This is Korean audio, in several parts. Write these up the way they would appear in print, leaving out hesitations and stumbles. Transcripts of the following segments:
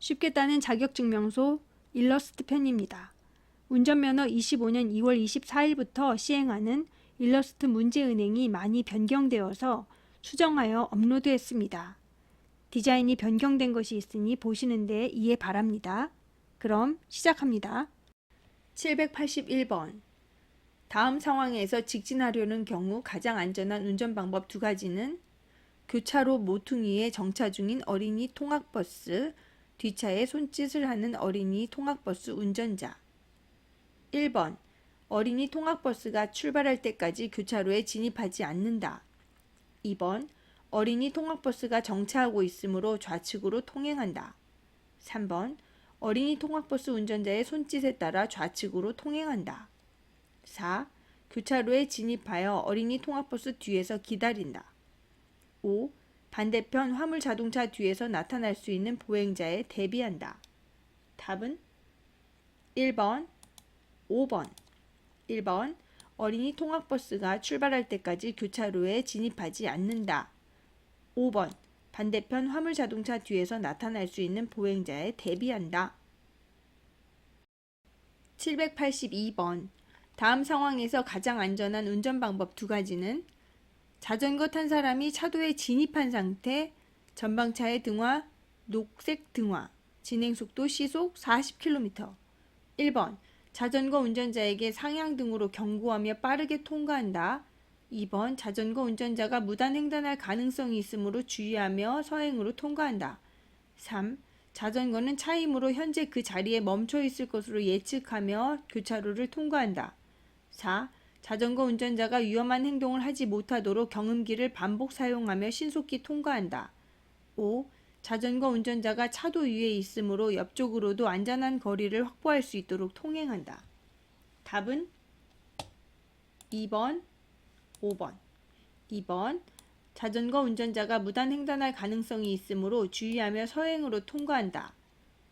쉽게 따는 자격증명서 일러스트 편입니다. 운전면허 25년 2월 24일부터 시행하는 일러스트 문제은행이 많이 변경되어서 수정하여 업로드했습니다. 디자인이 변경된 것이 있으니 보시는 데 이해 바랍니다. 그럼 시작합니다. 781번. 다음 상황에서 직진하려는 경우 가장 안전한 운전 방법 두 가지는 교차로 모퉁이에 정차 중인 어린이 통학버스, 뒷차에 손짓을 하는 어린이 통학버스 운전자. 1번. 어린이 통학버스가 출발할 때까지 교차로에 진입하지 않는다. 2번. 어린이 통학버스가 정차하고 있으므로 좌측으로 통행한다. 3번. 어린이 통학버스 운전자의 손짓에 따라 좌측으로 통행한다. 4. 교차로에 진입하여 어린이 통학버스 뒤에서 기다린다. 5. 반대편 화물자동차 뒤에서 나타날 수 있는 보행자에 대비한다. 답은 1번, 5번. 1번. 어린이 통학버스가 출발할 때까지 교차로에 진입하지 않는다. 5번. 반대편 화물자동차 뒤에서 나타날 수 있는 보행자에 대비한다. 782번. 다음 상황에서 가장 안전한 운전 방법 두 가지는 자전거 탄 사람이 차도에 진입한 상태, 전방차의 등화, 녹색 등화, 진행속도 시속 40km. 1번. 자전거 운전자에게 상향등으로 경고하며 빠르게 통과한다. 2번. 자전거 운전자가 무단횡단할 가능성이 있으므로 주의하며 서행으로 통과한다. 3. 자전거는 차이므로 현재 그 자리에 멈춰 있을 것으로 예측하며 교차로를 통과한다. 4. 자전거 운전자가 위험한 행동을 하지 못하도록 경음기를 반복 사용하며 신속히 통과한다. 5. 자전거 운전자가 차도 위에 있으므로 옆쪽으로도 안전한 거리를 확보할 수 있도록 통행한다. 답은 2번, 5번. 2번. 자전거 운전자가 무단횡단할 가능성이 있으므로 주의하며 서행으로 통과한다.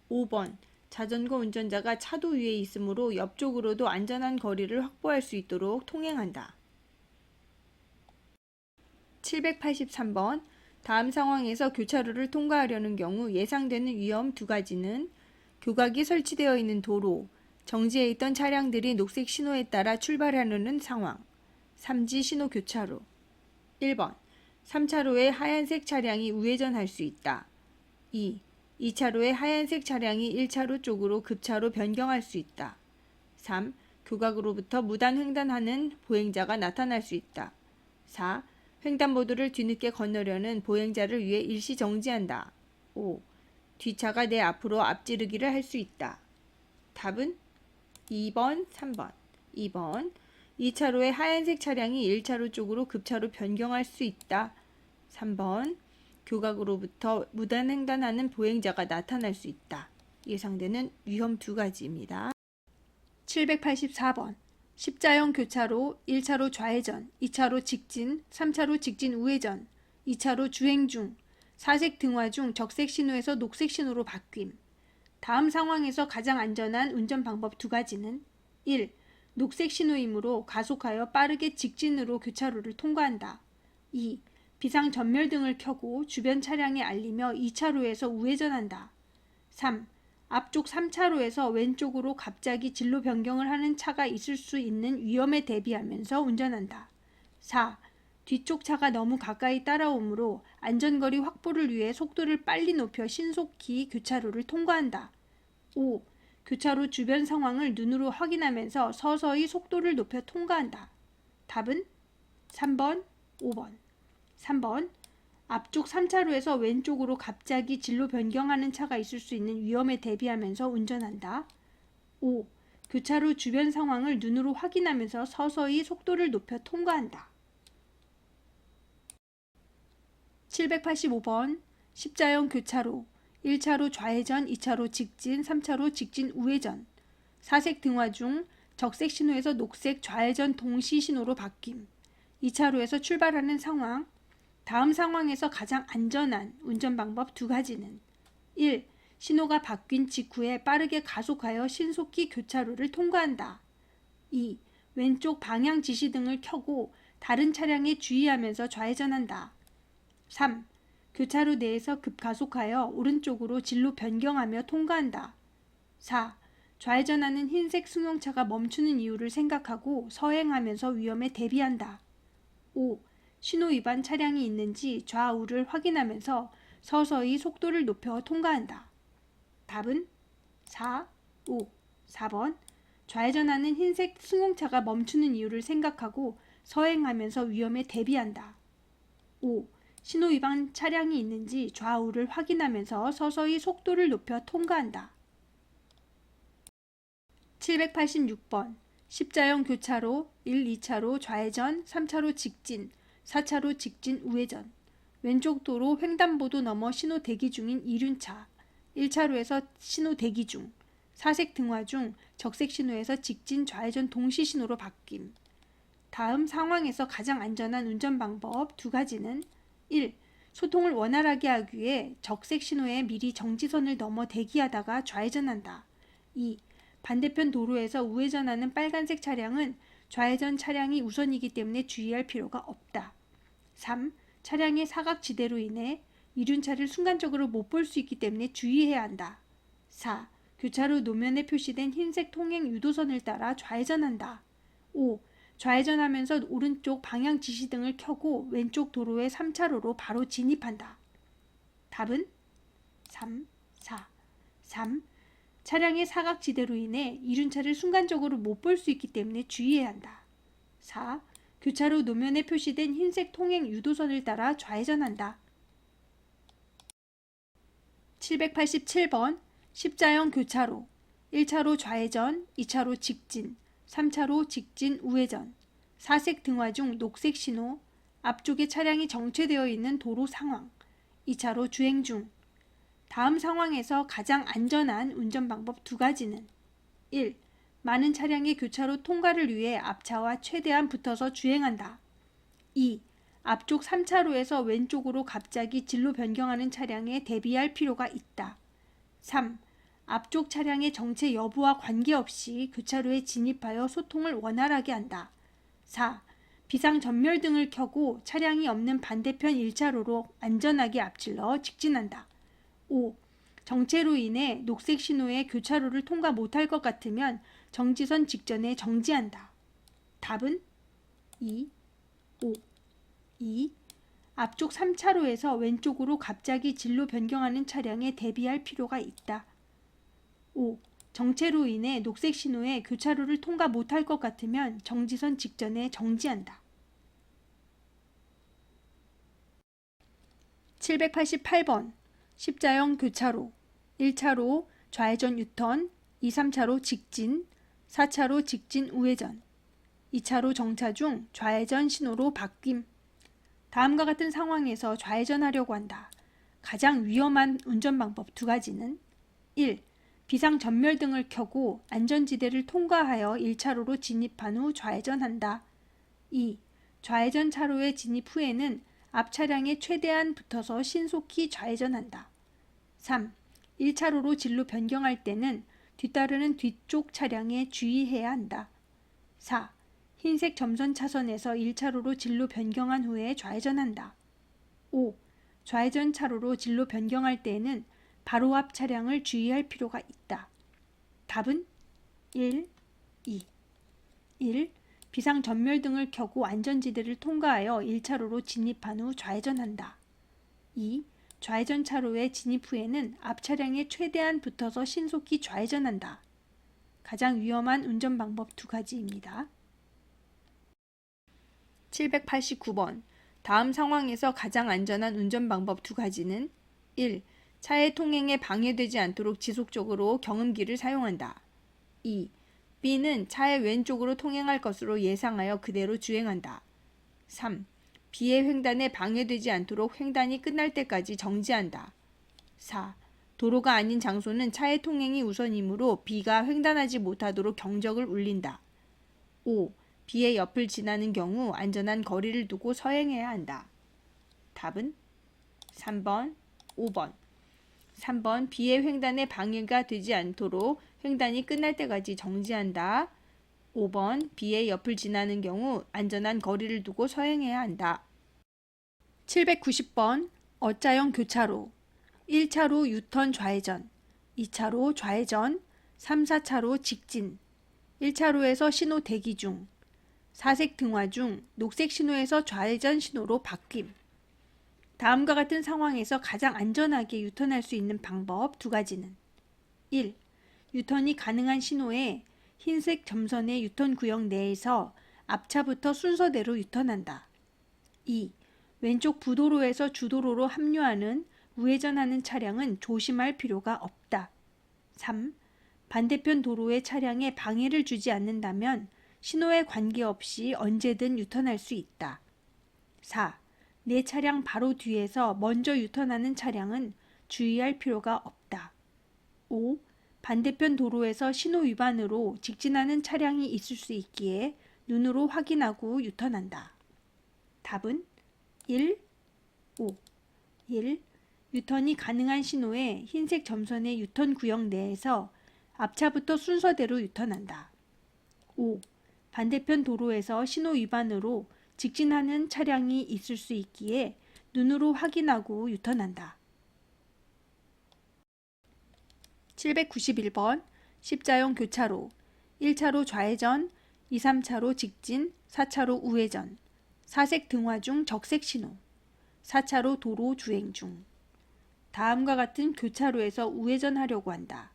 5번. 자전거 운전자가 차도 위에 있으므로 옆쪽으로도 안전한 거리를 확보할 수 있도록 통행한다. 783번. 다음 상황에서 교차로를 통과하려는 경우 예상되는 위험 두 가지는 교각이 설치되어 있는 도로, 정지해 있던 차량들이 녹색 신호에 따라 출발하려는 상황, 삼지 신호 교차로. 1번. 3차로에 하얀색 차량이 우회전할 수 있다. 2. 2차로에 하얀색 차량이 1차로 쪽으로 급차로 변경할 수 있다. 3. 교각으로부터 무단 횡단하는 보행자가 나타날 수 있다. 4. 횡단보도를 뒤늦게 건너려는 보행자를 위해 일시 정지한다. 5. 뒤차가 내 앞으로 앞지르기를 할 수 있다. 답은 2번, 3번. 2번. 2차로에 하얀색 차량이 1차로 쪽으로 급차로 변경할 수 있다. 3번. 교각으로부터 무단횡단하는 보행자가 나타날 수 있다. 예상되는 위험 두 가지입니다. 784번. 십자형 교차로 1차로 좌회전, 2차로 직진, 3차로 직진 우회전, 2차로 주행 중, 사색 등화 중 적색 신호에서 녹색 신호로 바뀜. 다음 상황에서 가장 안전한 운전 방법 두 가지는 1. 녹색 신호이므로 가속하여 빠르게 직진으로 교차로를 통과한다. 2. 비상 전멸등을 켜고 주변 차량에 알리며 2차로에서 우회전한다. 3. 앞쪽 3차로에서 왼쪽으로 갑자기 진로 변경을 하는 차가 있을 수 있는 위험에 대비하면서 운전한다. 4. 뒤쪽 차가 너무 가까이 따라오므로 안전거리 확보를 위해 속도를 빨리 높여 신속히 교차로를 통과한다. 5. 교차로 주변 상황을 눈으로 확인하면서 서서히 속도를 높여 통과한다. 답은 3번, 5번. 3번. 앞쪽 3차로에서 왼쪽으로 갑자기 진로 변경하는 차가 있을 수 있는 위험에 대비하면서 운전한다. 5. 교차로 주변 상황을 눈으로 확인하면서 서서히 속도를 높여 통과한다. 785번. 십자형 교차로 1차로 좌회전, 2차로 직진, 3차로 직진 우회전, 사색 등화 중 적색 신호에서 녹색 좌회전 동시 신호로 바뀜. 2차로에서 출발하는 상황. 다음 상황에서 가장 안전한 운전 방법 두 가지는 1. 신호가 바뀐 직후에 빠르게 가속하여 신속히 교차로를 통과한다. 2. 왼쪽 방향 지시등을 켜고 다른 차량에 주의하면서 좌회전한다. 3. 교차로 내에서 급가속하여 오른쪽으로 진로 변경하며 통과한다. 4. 좌회전하는 흰색 승용차가 멈추는 이유를 생각하고 서행하면서 위험에 대비한다. 5. 신호 위반 차량이 있는지 좌우를 확인하면서 서서히 속도를 높여 통과한다. 답은 4, 5, 4번. 좌회전하는 흰색 승용차가 멈추는 이유를 생각하고 서행하면서 위험에 대비한다. 5. 신호 위반 차량이 있는지 좌우를 확인하면서 서서히 속도를 높여 통과한다. 786번. 십자형 교차로 1, 2차로 좌회전, 3차로 직진, 4차로 직진 우회전. 왼쪽 도로 횡단보도 넘어 신호 대기 중인 이륜차. 1차로에서 신호 대기 중. 사색 등화 중 적색 신호에서 직진 좌회전 동시 신호로 바뀜. 다음 상황에서 가장 안전한 운전 방법 두 가지는 1. 소통을 원활하게 하기 위해 적색 신호에 미리 정지선을 넘어 대기하다가 좌회전한다. 2. 반대편 도로에서 우회전하는 빨간색 차량은 좌회전 차량이 우선이기 때문에 주의할 필요가 없다. 3. 차량의 사각지대로 인해 이륜차를 순간적으로 못 볼 수 있기 때문에 주의해야 한다. 4. 교차로 노면에 표시된 흰색 통행 유도선을 따라 좌회전한다. 5. 좌회전하면서 오른쪽 방향 지시등을 켜고 왼쪽 도로의 3차로로 바로 진입한다. 답은 3, 4, 3. 차량의 사각지대로 인해 이륜차를 순간적으로 못 볼 수 있기 때문에 주의해야 한다. 4. 교차로 노면에 표시된 흰색 통행 유도선을 따라 좌회전한다. 787번. 십자형 교차로 1차로 좌회전, 2차로 직진, 3차로 직진 우회전. 사색 등화 중 녹색 신호, 앞쪽에 차량이 정체되어 있는 도로 상황. 2차로 주행 중. 다음 상황에서 가장 안전한 운전 방법 두 가지는 1. 많은 차량의 교차로 통과를 위해 앞차와 최대한 붙어서 주행한다. 2. 앞쪽 3차로에서 왼쪽으로 갑자기 진로 변경하는 차량에 대비할 필요가 있다. 3. 앞쪽 차량의 정체 여부와 관계없이 교차로에 진입하여 소통을 원활하게 한다. 4. 비상 전멸등을 켜고 차량이 없는 반대편 1차로로 안전하게 앞질러 직진한다. 5. 정체로 인해 녹색 신호에 교차로를 통과 못할 것 같으면 정지선 직전에 정지한다. 답은 2, 5, 2. 앞쪽 3차로에서 왼쪽으로 갑자기 진로 변경하는 차량에 대비할 필요가 있다. 5. 정체로 인해 녹색 신호에 교차로를 통과 못할 것 같으면 정지선 직전에 정지한다. 788번. 십자형 교차로 1차로 좌회전 유턴, 2, 3차로 직진, 4차로 직진 우회전. 2차로 정차 중 좌회전 신호로 바뀜. 다음과 같은 상황에서 좌회전하려고 한다. 가장 위험한 운전 방법 두 가지는 1. 비상 전멸등을 켜고 안전지대를 통과하여 1차로로 진입한 후 좌회전한다. 2. 좌회전 차로에 진입 후에는 앞 차량에 최대한 붙어서 신속히 좌회전한다. 3. 1차로로 진로 변경할 때는 뒤따르는 뒤쪽 차량에 주의해야 한다. 4. 흰색 점선 차선에서 1차로로 진로 변경한 후에 좌회전한다. 5. 좌회전 차로로 진로 변경할 때에는 바로 앞 차량을 주의할 필요가 있다. 답은 1, 2. 1. 비상 전멸등을 켜고 안전지대를 통과하여 1차로로 진입한 후 좌회전한다. 2. 좌회전 차로에 진입 후에는 앞 차량에 최대한 붙어서 신속히 좌회전한다. 가장 위험한 운전 방법 두 가지입니다. 789번. 다음 상황에서 가장 안전한 운전 방법 두 가지는 1. 차의 통행에 방해되지 않도록 지속적으로 경음기를 사용한다. 2. B는 차의 왼쪽으로 통행할 것으로 예상하여 그대로 주행한다. 3. B의 횡단에 방해되지 않도록 횡단이 끝날 때까지 정지한다. 4. 도로가 아닌 장소는 차의 통행이 우선이므로 B가 횡단하지 못하도록 경적을 울린다. 5. B의 옆을 지나는 경우 안전한 거리를 두고 서행해야 한다. 답은 3번, 5번. 3번 B의 횡단에 방해가 되지 않도록 횡단이 끝날 때까지 정지한다. 5번 B의 옆을 지나는 경우 안전한 거리를 두고 서행해야 한다. 790번. 어자형 교차로 1차로 유턴 좌회전, 2차로 좌회전, 3, 4차로 직진, 1차로에서 신호 대기 중, 사색 등화 중 녹색 신호에서 좌회전 신호로 바뀜. 다음과 같은 상황에서 가장 안전하게 유턴할 수 있는 방법 두 가지는 1. 유턴이 가능한 신호에 흰색 점선의 유턴 구역 내에서 앞차부터 순서대로 유턴한다. 2. 왼쪽 부도로에서 주도로로 합류하는 우회전하는 차량은 조심할 필요가 없다. 3. 반대편 도로의 차량에 방해를 주지 않는다면 신호에 관계없이 언제든 유턴할 수 있다. 4. 내 차량 바로 뒤에서 먼저 유턴하는 차량은 주의할 필요가 없다. 5. 반대편 도로에서 신호 위반으로 직진하는 차량이 있을 수 있기에 눈으로 확인하고 유턴한다. 답은 1, 5. 1. 유턴이 가능한 신호에 흰색 점선의 유턴 구역 내에서 앞차부터 순서대로 유턴한다. 5. 반대편 도로에서 신호 위반으로 직진하는 차량이 있을 수 있기에 눈으로 확인하고 유턴한다. 791번 십자형 교차로 1차로 좌회전, 2, 3차로 직진, 4차로 우회전, 사색 등화 중 적색 신호, 4차로 도로 주행 중. 다음과 같은 교차로에서 우회전하려고 한다.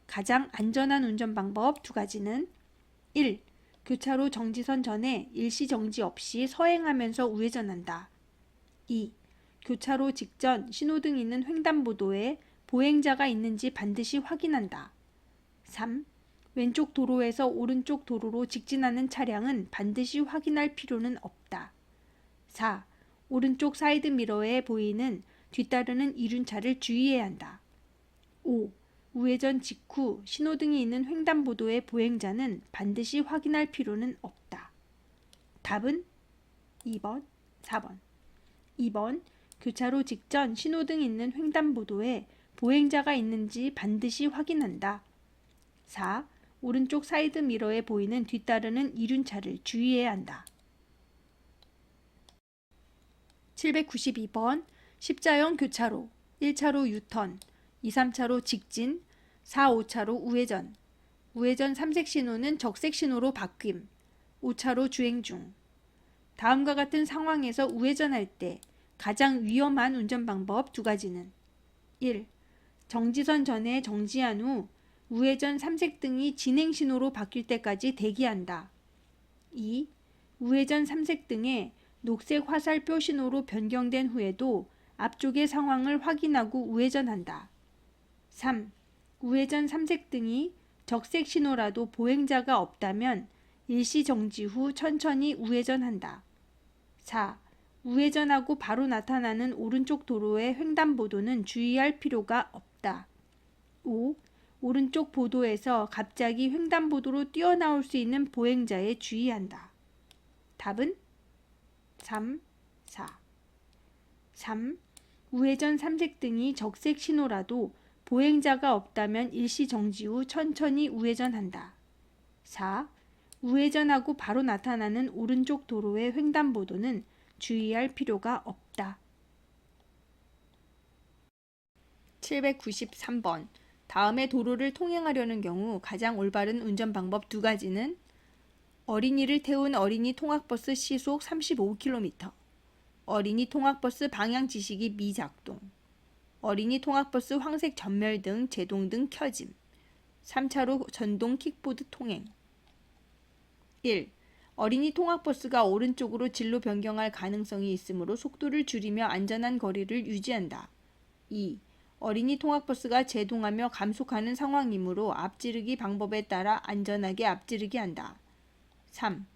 가장 안전한 운전 방법 두 가지는 1. 교차로 정지선 전에 일시 정지 없이 서행하면서 우회전한다. 2. 교차로 직전 신호등 있는 횡단보도에 보행자가 있는지 반드시 확인한다. 3. 왼쪽 도로에서 오른쪽 도로로 직진하는 차량은 반드시 확인할 필요는 없다. 4. 오른쪽 사이드 미러에 보이는 뒤따르는 이륜차를 주의해야 한다. 5. 우회전 직후 신호등이 있는 횡단보도의 보행자는 반드시 확인할 필요는 없다. 답은 2번, 4번. 2번. 교차로 직전 신호등 있는 횡단보도에 보행자가 있는지 반드시 확인한다. 4. 오른쪽 사이드 미러에 보이는 뒤따르는 이륜차를 주의해야 한다. 792번 십자형 교차로 1차로 유턴, 2, 3차로 직진, 4, 5차로 우회전, 우회전 3색 신호는 적색 신호로 바뀜, 5차로 주행 중. 다음과 같은 상황에서 우회전할 때 가장 위험한 운전 방법 두 가지는 1. 정지선 전에 정지한 후 우회전 3색 등이 진행 신호로 바뀔 때까지 대기한다. 2. 우회전 3색 등의 녹색 화살표 신호로 변경된 후에도 앞쪽의 상황을 확인하고 우회전한다. 3. 우회전 3색 등이 적색 신호라도 보행자가 없다면 일시 정지 후 천천히 우회전한다. 4. 우회전하고 바로 나타나는 오른쪽 도로의 횡단보도는 주의할 필요가 없다. 5. 오른쪽 보도에서 갑자기 횡단보도로 뛰어나올 수 있는 보행자에 주의한다. 답은 3, 4. 3. 우회전 3색 등이 적색 신호라도 보행자가 없다면 일시 정지 후 천천히 우회전한다. 4. 우회전하고 바로 나타나는 오른쪽 도로의 횡단보도는 주의할 필요가 없다. 793번. 다음의 도로를 통행하려는 경우 가장 올바른 운전 방법 두 가지는 어린이를 태운 어린이 통학버스 시속 35km, 어린이 통학버스 방향 지시기 미작동, 어린이 통학버스 황색 전멸등, 제동등 켜짐, 3차로 전동 킥보드 통행. 1. 어린이 통학버스가 오른쪽으로 진로 변경할 가능성이 있으므로 속도를 줄이며 안전한 거리를 유지한다. 2. 어린이 통학버스가 제동하며 감속하는 상황이므로 앞지르기 방법에 따라 안전하게 앞지르기 한다. 3.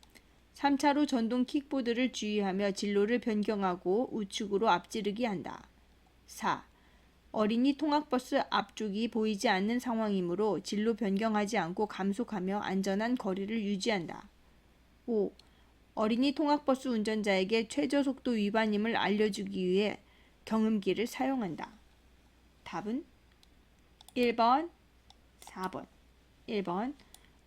3차로 전동 킥보드를 주의하며 진로를 변경하고 우측으로 앞지르기 한다. 4. 어린이 통학버스 앞쪽이 보이지 않는 상황이므로 진로 변경하지 않고 감속하며 안전한 거리를 유지한다. 5. 어린이 통학버스 운전자에게 최저속도 위반임을 알려주기 위해 경음기를 사용한다. 답은 1번, 4번. 1번.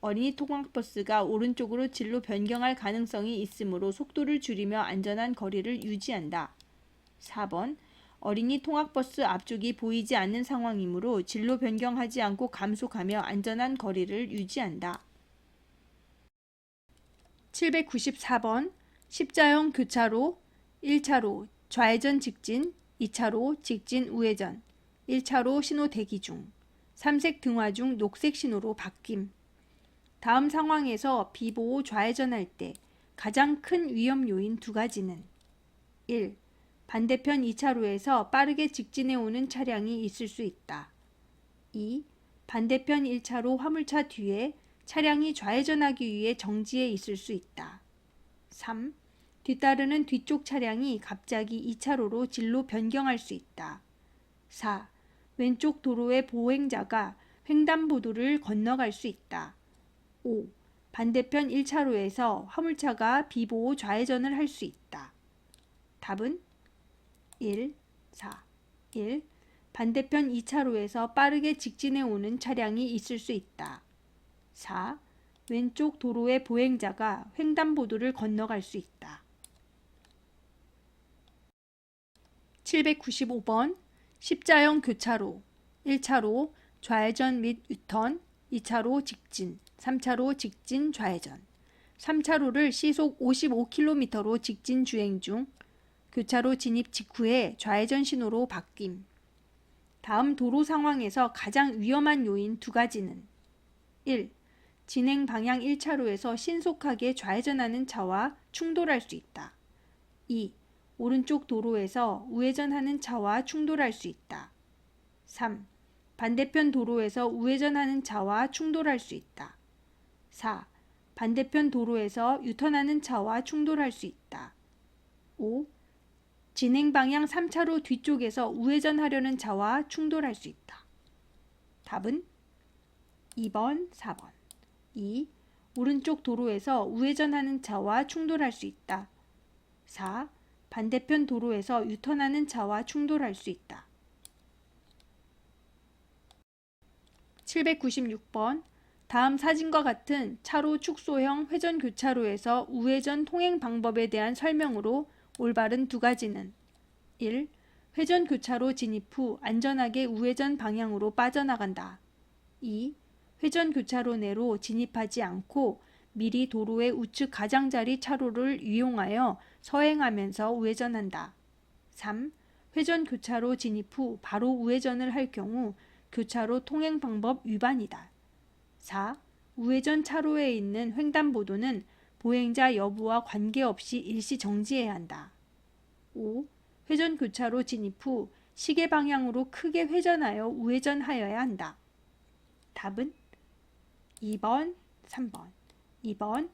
어린이 통학버스가 오른쪽으로 진로 변경할 가능성이 있으므로 속도를 줄이며 안전한 거리를 유지한다. 4번. 어린이 통학버스 앞쪽이 보이지 않는 상황이므로 진로 변경하지 않고 감속하며 안전한 거리를 유지한다. 794번 십자형 교차로 1차로 좌회전 직진, 2차로 직진 우회전, 1차로 신호 대기 중, 삼색 등화 중 녹색 신호로 바뀜. 다음 상황에서 비보호 좌회전할 때 가장 큰 위험 요인 두 가지는 1. 반대편 2차로에서 빠르게 직진해 오는 차량이 있을 수 있다. 2. 반대편 1차로 화물차 뒤에 차량이 좌회전하기 위해 정지해 있을 수 있다. 3. 뒤따르는 뒤쪽 차량이 갑자기 2차로로 진로 변경할 수 있다. 4. 왼쪽 도로의 보행자가 횡단보도를 건너갈 수 있다. 5. 반대편 1차로에서 화물차가 비보호 좌회전을 할 수 있다. 답은 1, 4, 1. 반대편 2차로에서 빠르게 직진해 오는 차량이 있을 수 있다. 4. 왼쪽 도로의 보행자가 횡단보도를 건너갈 수 있다. 795번 십자형 교차로 1차로 좌회전 및 유턴, 2차로 직진, 3차로 직진 좌회전, 3차로를 시속 55km로 직진 주행 중 교차로 진입 직후에 좌회전 신호로 바뀜. 다음 도로 상황에서 가장 위험한 요인 두 가지는 1. 진행 방향 1차로에서 신속하게 좌회전하는 차와 충돌할 수 있다. 2. 오른쪽 도로에서 우회전하는 차와 충돌할 수 있다. 3. 반대편 도로에서 우회전하는 차와 충돌할 수 있다. 4. 반대편 도로에서 유턴하는 차와 충돌할 수 있다. 5. 진행 방향 3차로 뒤쪽에서 우회전하려는 차와 충돌할 수 있다. 답은 2번, 4번. 2. 오른쪽 도로에서 우회전하는 차와 충돌할 수 있다. 4. 반대편 도로에서 유턴하는 차와 충돌할 수 있다. 796번 다음 사진과 같은 차로 축소형 회전 교차로에서 우회전 통행 방법에 대한 설명으로 올바른 두 가지는 1. 회전 교차로 진입 후 안전하게 우회전 방향으로 빠져나간다. 2. 회전 교차로 내로 진입하지 않고 미리 도로의 우측 가장자리 차로를 이용하여 서행하면서 우회전한다. 3. 회전 교차로 진입 후 바로 우회전을 할 경우 교차로 통행 방법 위반이다. 4. 우회전 차로에 있는 횡단보도는 보행자 여부와 관계없이 일시 정지해야 한다. 5. 회전 교차로 진입 후 시계 방향으로 크게 회전하여 우회전하여야 한다. 답은 2번, 3번. 2번.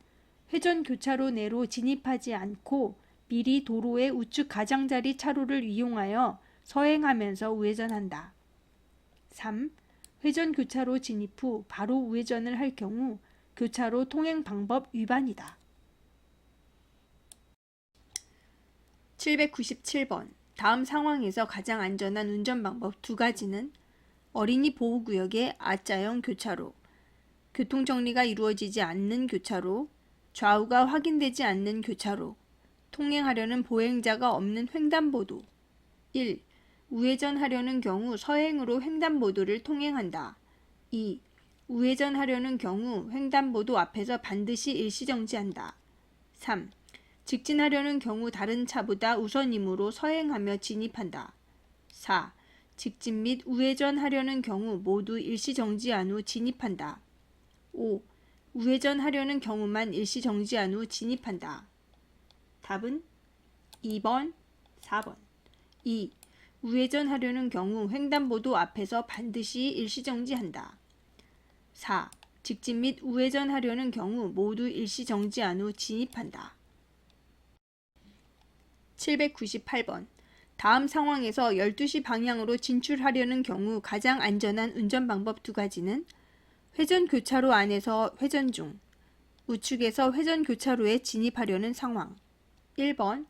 회전 교차로 내로 진입하지 않고 미리 도로의 우측 가장자리 차로를 이용하여 서행하면서 우회전한다. 3. 회전 교차로 진입 후 바로 우회전을 할 경우 교차로 통행 방법 위반이다. 797번 다음 상황에서 가장 안전한 운전 방법 두 가지는 어린이 보호구역의 R자형 교차로, 교통정리가 이루어지지 않는 교차로, 좌우가 확인되지 않는 교차로, 통행하려는 보행자가 없는 횡단보도. 1. 우회전하려는 경우 서행으로 횡단보도를 통행한다. 2. 우회전하려는 경우 횡단보도 앞에서 반드시 일시정지한다. 3. 직진하려는 경우 다른 차보다 우선이므로 서행하며 진입한다. 4. 직진 및 우회전하려는 경우 모두 일시정지한 후 진입한다. 5. 우회전하려는 경우만 일시정지한 후 진입한다. 답은 2번, 4번. 2. 우회전하려는 경우 횡단보도 앞에서 반드시 일시정지한다. 4. 직진 및 우회전하려는 경우 모두 일시정지한 후 진입한다. 798번 다음 상황에서 12시 방향으로 진출하려는 경우 가장 안전한 운전 방법 두 가지는 회전 교차로 안에서 회전 중, 우측에서 회전 교차로에 진입하려는 상황. 1번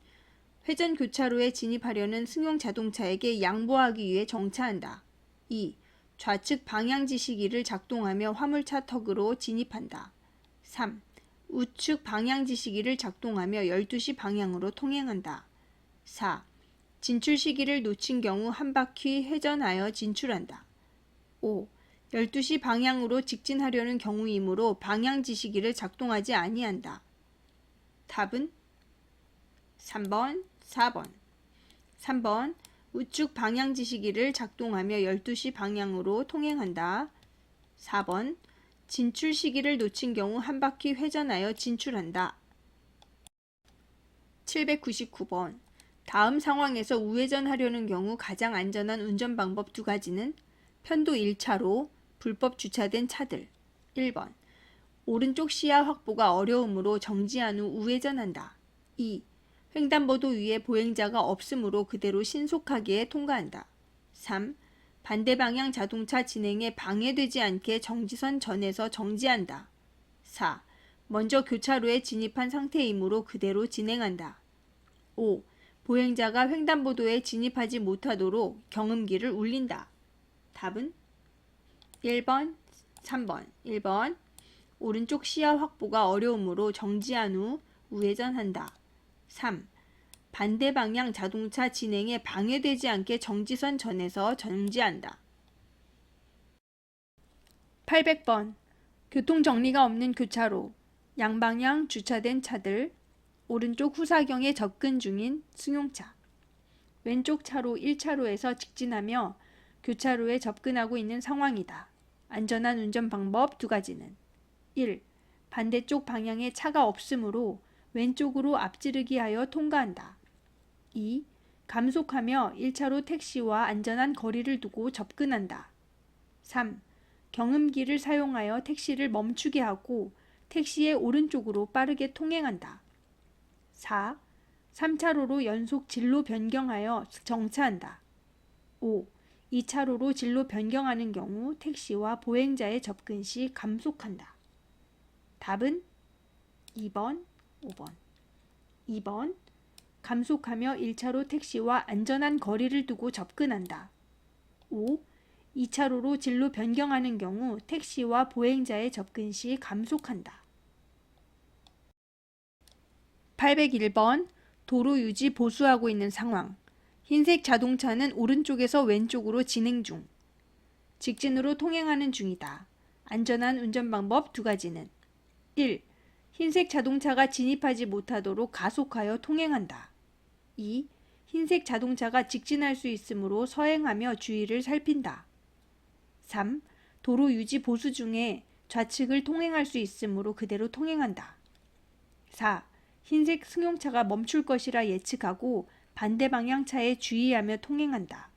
회전 교차로에 진입하려는 승용 자동차에게 양보하기 위해 정차한다. 2. 좌측 방향지시기를 작동하며 화물차 턱으로 진입한다. 3. 우측 방향지시기를 작동하며 12시 방향으로 통행한다. 4. 진출 시기를 놓친 경우 한 바퀴 회전하여 진출한다. 5. 12시 방향으로 직진하려는 경우이므로 방향 지시기를 작동하지 아니한다. 답은 3번, 4번. 3번. 우측 방향 지시기를 작동하며 12시 방향으로 통행한다. 4번. 진출 시기를 놓친 경우 한 바퀴 회전하여 진출한다. 799번. 다음 상황에서 우회전하려는 경우 가장 안전한 운전 방법 두 가지는 편도 1차로 불법 주차된 차들. 1번. 오른쪽 시야 확보가 어려우므로 정지한 후 우회전한다. 2. 횡단보도 위에 보행자가 없으므로 그대로 신속하게 통과한다. 3. 반대 방향 자동차 진행에 방해되지 않게 정지선 전에서 정지한다. 4. 먼저 교차로에 진입한 상태이므로 그대로 진행한다. 5. 보행자가 횡단보도에 진입하지 못하도록 경음기를 울린다. 답은 1번, 3번. 1번. 오른쪽 시야 확보가 어려우므로 정지한 후 우회전한다. 3. 반대 방향 자동차 진행에 방해되지 않게 정지선 전에서 정지한다. 800번. 교통정리가 없는 교차로. 양방향 주차된 차들. 오른쪽 후사경에 접근 중인 승용차. 왼쪽 차로 1차로에서 직진하며 교차로에 접근하고 있는 상황이다. 안전한 운전 방법 두 가지는 1. 반대쪽 방향에 차가 없으므로 왼쪽으로 앞지르기 하여 통과한다. 2. 감속하며 1차로 택시와 안전한 거리를 두고 접근한다. 3. 경음기를 사용하여 택시를 멈추게 하고 택시의 오른쪽으로 빠르게 통행한다. 4. 3차로로 연속 진로 변경하여 정차한다. 5. 2차로로 진로 변경하는 경우 택시와 보행자의 접근 시 감속한다. 답은 2번, 5번. 2번. 감속하며 1차로 택시와 안전한 거리를 두고 접근한다. 5. 2차로로 진로 변경하는 경우 택시와 보행자의 접근 시 감속한다. 801번. 도로 유지 보수하고 있는 상황. 흰색 자동차는 오른쪽에서 왼쪽으로 진행 중. 직진으로 통행하는 중이다. 안전한 운전 방법 두 가지는 1. 흰색 자동차가 진입하지 못하도록 가속하여 통행한다. 2. 흰색 자동차가 직진할 수 있으므로 서행하며 주의를 살핀다. 3. 도로 유지 보수 중에 좌측을 통행할 수 있으므로 그대로 통행한다. 4. 흰색 승용차가 멈출 것이라 예측하고 반대 방향 차에 주의하며 통행한다.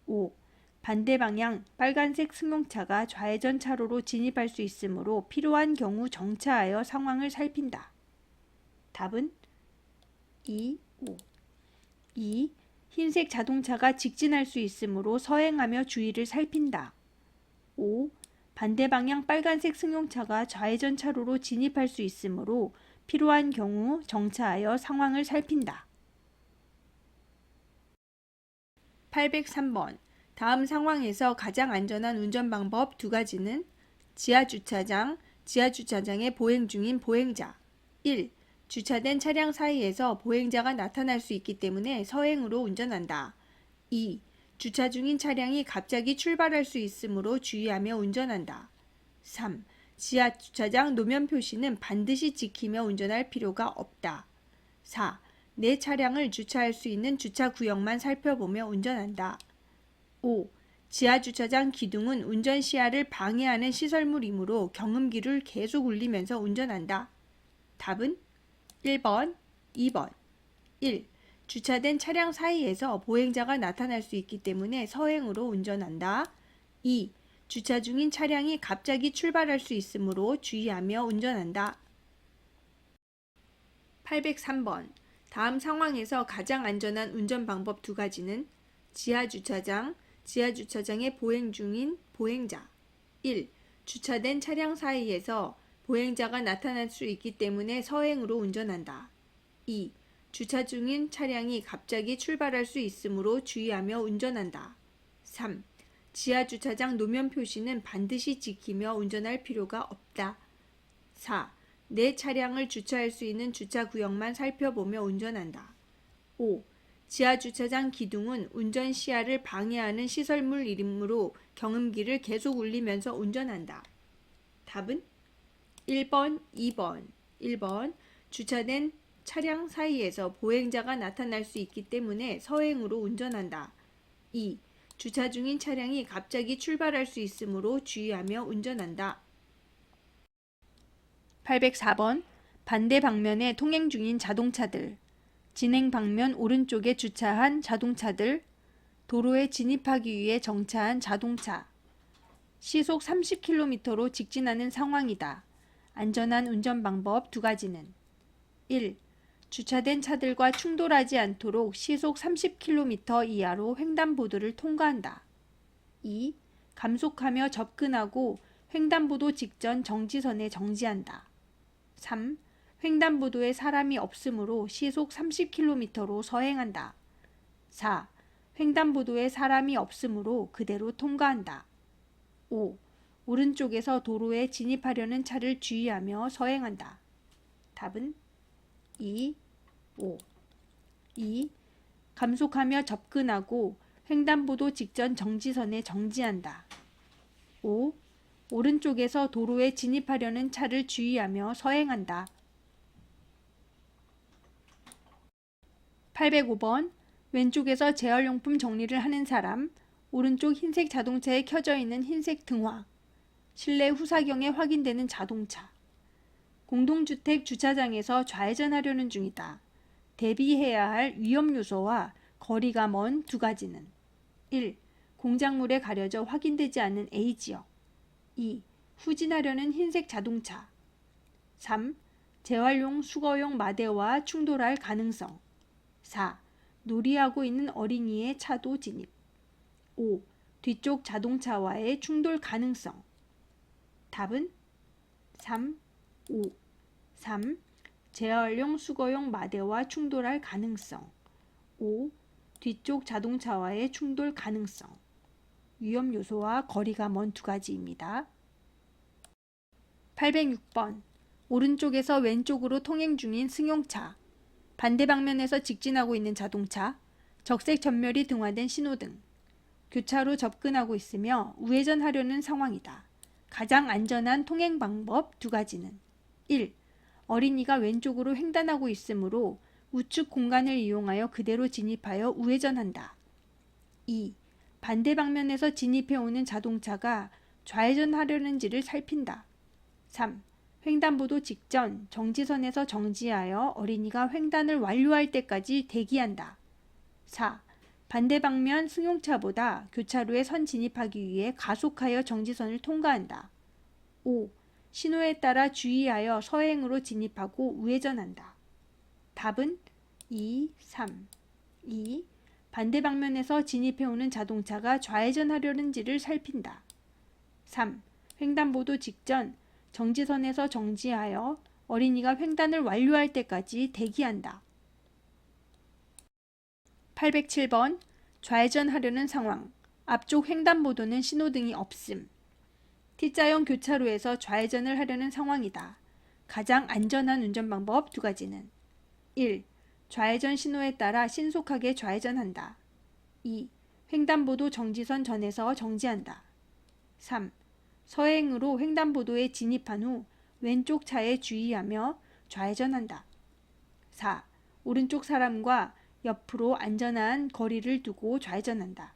5. 반대 방향 빨간색 승용차가 좌회전 차로로 진입할 수 있으므로 필요한 경우 정차하여 상황을 살핀다. 답은 2, 5. 2. 흰색 자동차가 직진할 수 있으므로 서행하며 주의를 살핀다. 5. 반대 방향 빨간색 승용차가 좌회전 차로로 진입할 수 있으므로 필요한 경우 정차하여 상황을 살핀다. 803번. 다음 상황에서 가장 안전한 운전 방법 두 가지는 지하주차장, 지하주차장에 보행 중인 보행자. 1. 주차된 차량 사이에서 보행자가 나타날 수 있기 때문에 서행으로 운전한다. 2. 주차 중인 차량이 갑자기 출발할 수 있으므로 주의하며 운전한다. 3. 지하주차장 노면 표시는 반드시 지키며 운전할 필요가 없다. 4. 내 차량을 주차할 수 있는 주차구역만 살펴보며 운전한다. 5. 지하주차장 기둥은 운전 시야를 방해하는 시설물이므로 경음기를 계속 울리면서 운전한다. 답은 1번, 2번. 1. 주차된 차량 사이에서 보행자가 나타날 수 있기 때문에 서행으로 운전한다. 2. 주차 중인 차량이 갑자기 출발할 수 있으므로 주의하며 운전한다. 803번. 다음 상황에서 가장 안전한 운전 방법 두 가지는 지하주차장, 지하주차장에 보행 중인 보행자. 1. 주차된 차량 사이에서 보행자가 나타날 수 있기 때문에 서행으로 운전한다. 2. 주차 중인 차량이 갑자기 출발할 수 있으므로 주의하며 운전한다. 3. 지하주차장 노면 표시는 반드시 지키며 운전할 필요가 없다. 4. 내 차량을 주차할 수 있는 주차구역만 살펴보며 운전한다. 5. 지하주차장 기둥은 운전 시야를 방해하는 시설물이므로 경음기를 계속 울리면서 운전한다. 답은 1번, 2번. 1번. 주차된 차량 사이에서 보행자가 나타날 수 있기 때문에 서행으로 운전한다. 2. 주차 중인 차량이 갑자기 출발할 수 있으므로 주의하며 운전한다. 804번. 반대 방면에 통행 중인 자동차들. 진행 방면 오른쪽에 주차한 자동차들. 도로에 진입하기 위해 정차한 자동차. 시속 30km로 직진하는 상황이다. 안전한 운전 방법 두 가지는 1. 주차된 차들과 충돌하지 않도록 시속 30km 이하로 횡단보도를 통과한다. 2. 감속하며 접근하고 횡단보도 직전 정지선에 정지한다. 3. 횡단보도에 사람이 없으므로 시속 30km로 서행한다. 4. 횡단보도에 사람이 없으므로 그대로 통과한다. 5. 오른쪽에서 도로에 진입하려는 차를 주의하며 서행한다. 답은 2, 5. 2. 감속하며 접근하고 횡단보도 직전 정지선에 정지한다. 5. 오른쪽에서 도로에 진입하려는 차를 주의하며 서행한다. 805번. 왼쪽에서 재활용품 정리를 하는 사람. 오른쪽 흰색 자동차에 켜져 있는 흰색 등화. 실내 후사경에 확인되는 자동차. 공동주택 주차장에서 좌회전하려는 중이다. 대비해야 할 위험 요소와 거리가 먼 두 가지는 1. 공작물에 가려져 확인되지 않는 A지역. 2. 후진하려는 흰색 자동차. 3. 재활용 수거용 마대와 충돌할 가능성. 4. 놀이하고 있는 어린이의 차도 진입. 5. 뒤쪽 자동차와의 충돌 가능성. 답은 3, 5. 3. 재활용 수거용 마대와 충돌할 가능성. 5. 뒤쪽 자동차와의 충돌 가능성. 위험 요소와 거리가 먼 두 가지입니다. 806번. 오른쪽에서 왼쪽으로 통행 중인 승용차. 반대 방면에서 직진하고 있는 자동차. 적색 전멸이 등화된 신호등. 교차로 접근하고 있으며 우회전하려는 상황이다. 가장 안전한 통행 방법 두 가지는 1. 어린이가 왼쪽으로 횡단하고 있으므로 우측 공간을 이용하여 그대로 진입하여 우회전한다. 2. 반대 방면에서 진입해오는 자동차가 좌회전하려는지를 살핀다. 3. 횡단보도 직전 정지선에서 정지하여 어린이가 횡단을 완료할 때까지 대기한다. 4. 반대 방면 승용차보다 교차로에 선 진입하기 위해 가속하여 정지선을 통과한다. 5. 신호에 따라 주의하여 서행으로 진입하고 우회전한다. 답은 2, 3. 2. 반대 방면에서 진입해오는 자동차가 좌회전하려는지를 살핀다. 3. 횡단보도 직전 정지선에서 정지하여 어린이가 횡단을 완료할 때까지 대기한다. 807번. 좌회전하려는 상황. 앞쪽 횡단보도는 신호등이 없음. T자형 교차로에서 좌회전을 하려는 상황이다. 가장 안전한 운전 방법 두 가지는 1. 좌회전 신호에 따라 신속하게 좌회전한다. 2. 횡단보도 정지선 전에서 정지한다. 3. 서행으로 횡단보도에 진입한 후 왼쪽 차에 주의하며 좌회전한다. 4. 오른쪽 사람과 옆으로 안전한 거리를 두고 좌회전한다.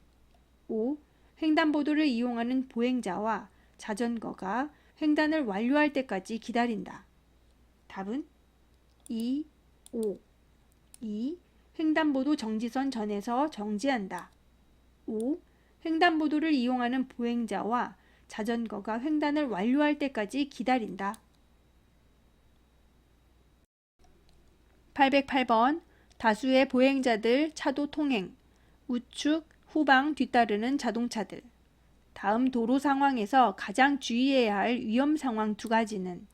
5. 횡단보도를 이용하는 보행자와 자전거가 횡단을 완료할 때까지 기다린다. 답은 2, 5. 2. 횡단보도 정지선 전에서 정지한다. 5. 횡단보도를 이용하는 보행자와 자전거가 횡단을 완료할 때까지 기다린다. 808번. 다수의 보행자들 차도 통행. 우측, 후방 뒤따르는 자동차들. 다음 도로 상황에서 가장 주의해야 할 위험 상황 두 가지는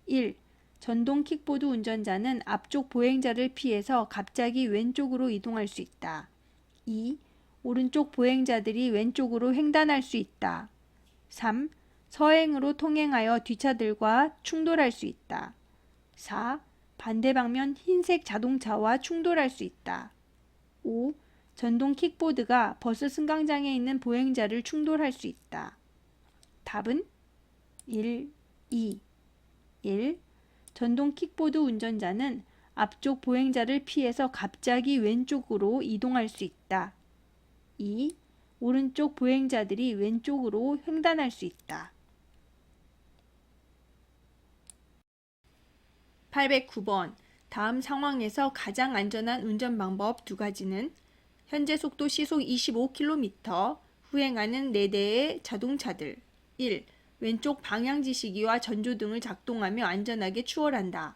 1. 전동 킥보드 운전자는 앞쪽 보행자를 피해서 갑자기 왼쪽으로 이동할 수 있다. 2. 오른쪽 보행자들이 왼쪽으로 횡단할 수 있다. 3. 서행으로 통행하여 뒷차들과 충돌할 수 있다. 4. 반대 방면 흰색 자동차와 충돌할 수 있다. 5. 전동 킥보드가 버스 승강장에 있는 보행자를 충돌할 수 있다. 답은 1, 2. 1. 전동 킥보드 운전자는 앞쪽 보행자를 피해서 갑자기 왼쪽으로 이동할 수 있다. 2. 오른쪽 보행자들이 왼쪽으로 횡단할 수 있다. 809번. 다음 상황에서 가장 안전한 운전 방법 두 가지는 현재 속도 시속 25km, 후행하는 4대의 자동차들. 1. 왼쪽 방향지시기와 전조등을 작동하며 안전하게 추월한다.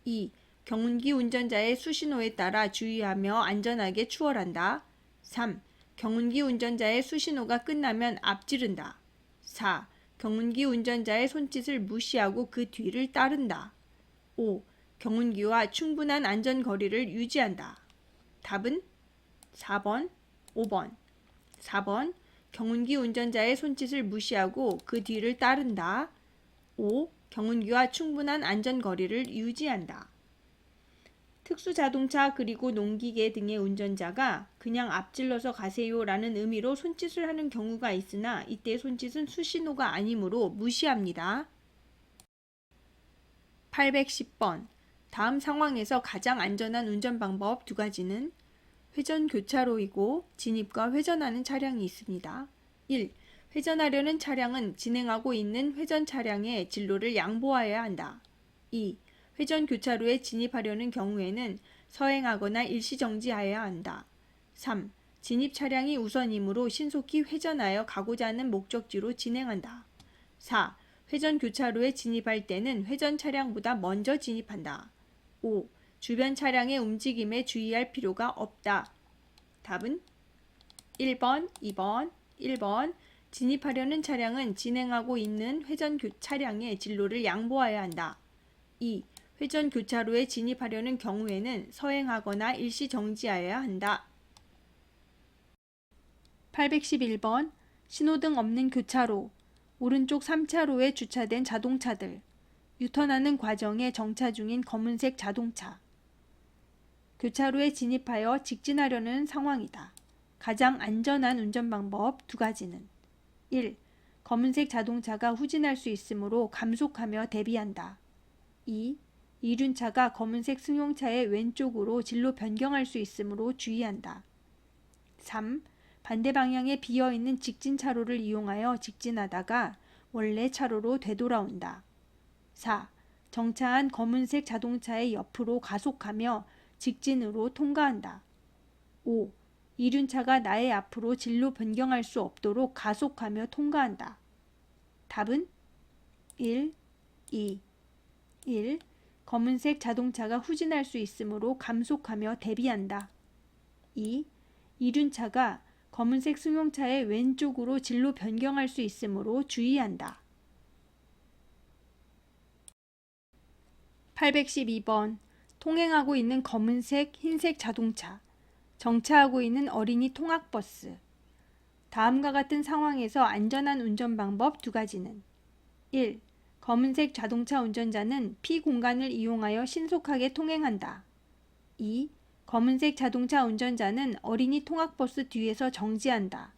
2. 경운기 운전자의 수신호에 따라 주의하며 안전하게 추월한다. 3. 경운기 운전자의 수신호가 끝나면 앞지른다. 4. 경운기 운전자의 손짓을 무시하고 그 뒤를 따른다. 5. 경운기와 충분한 안전거리를 유지한다. 답은 4번, 5번. 4번. 경운기 운전자의 손짓을 무시하고 그 뒤를 따른다. 5. 경운기와 충분한 안전거리를 유지한다. 특수자동차 그리고 농기계 등의 운전자가 그냥 앞질러서 가세요 라는 의미로 손짓을 하는 경우가 있으나 이때 손짓은 수신호가 아니므로 무시합니다. 810번. 다음 상황에서 가장 안전한 운전 방법 두 가지는 회전 교차로이고 진입과 회전하는 차량이 있습니다. 1. 회전하려는 차량은 진행하고 있는 회전 차량의 진로를 양보하여야 한다. 2. 회전 교차로에 진입하려는 경우에는 서행하거나 일시정지하여야 한다. 3. 진입 차량이 우선이므로 신속히 회전하여 가고자 하는 목적지로 진행한다. 4. 회전 교차로에 진입할 때는 회전 차량보다 먼저 진입한다. 5. 주변 차량의 움직임에 주의할 필요가 없다. 답은 1번, 2번, 1번. 진입하려는 차량은 진행하고 있는 회전 차량의 진로를 양보하여야 한다. 2. 회전 교차로에 진입하려는 경우에는 서행하거나 일시 정지하여야 한다. 811번. 신호등 없는 교차로. 오른쪽 3차로에 주차된 자동차들. 유턴하는 과정에 정차 중인 검은색 자동차. 교차로에 진입하여 직진하려는 상황이다. 가장 안전한 운전 방법 두 가지는 1. 검은색 자동차가 후진할 수 있으므로 감속하며 대비한다. 2. 이륜차가 검은색 승용차의 왼쪽으로 진로 변경할 수 있으므로 주의한다. 3. 반대 방향에 비어있는 직진 차로를 이용하여 직진하다가 원래 차로로 되돌아온다. 4. 정차한 검은색 자동차의 옆으로 가속하며 직진으로 통과한다. 5. 이륜차가 나의 앞으로 진로 변경할 수 없도록 가속하며 통과한다. 답은 1, 2, 1. 검은색 자동차가 후진할 수 있으므로 감속하며 대비한다. 2. 이륜차가 검은색 승용차의 왼쪽으로 진로 변경할 수 있으므로 주의한다. 812번. 통행하고 있는 검은색, 흰색 자동차. 정차하고 있는 어린이 통학버스. 다음과 같은 상황에서 안전한 운전 방법 두 가지는 1. 검은색 자동차 운전자는 피공간을 이용하여 신속하게 통행한다. 2. 검은색 자동차 운전자는 어린이 통학버스 뒤에서 정지한다.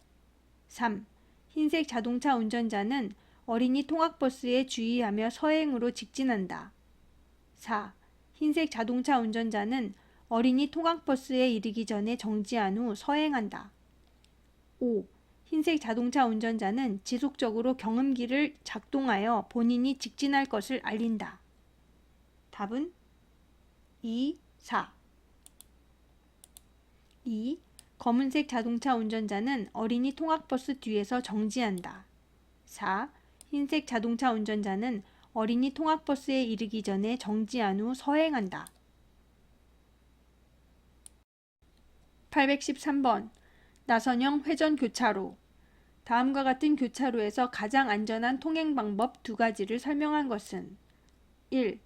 3. 흰색 자동차 운전자는 어린이 통학버스에 주의하며 서행으로 직진한다. 4. 흰색 자동차 운전자는 어린이 통학버스에 이르기 전에 정지한 후 서행한다. 5. 흰색 자동차 운전자는 지속적으로 경음기를 작동하여 본인이 직진할 것을 알린다. 답은 2, 4. 2. 검은색 자동차 운전자는 어린이 통학버스 뒤에서 정지한다. 4. 흰색 자동차 운전자는 어린이 통학버스에 이르기 전에 정지한 후 서행한다. 813번. 나선형 회전 교차로. 다음과 같은 교차로에서 가장 안전한 통행 방법 두 가지를 설명한 것은 1.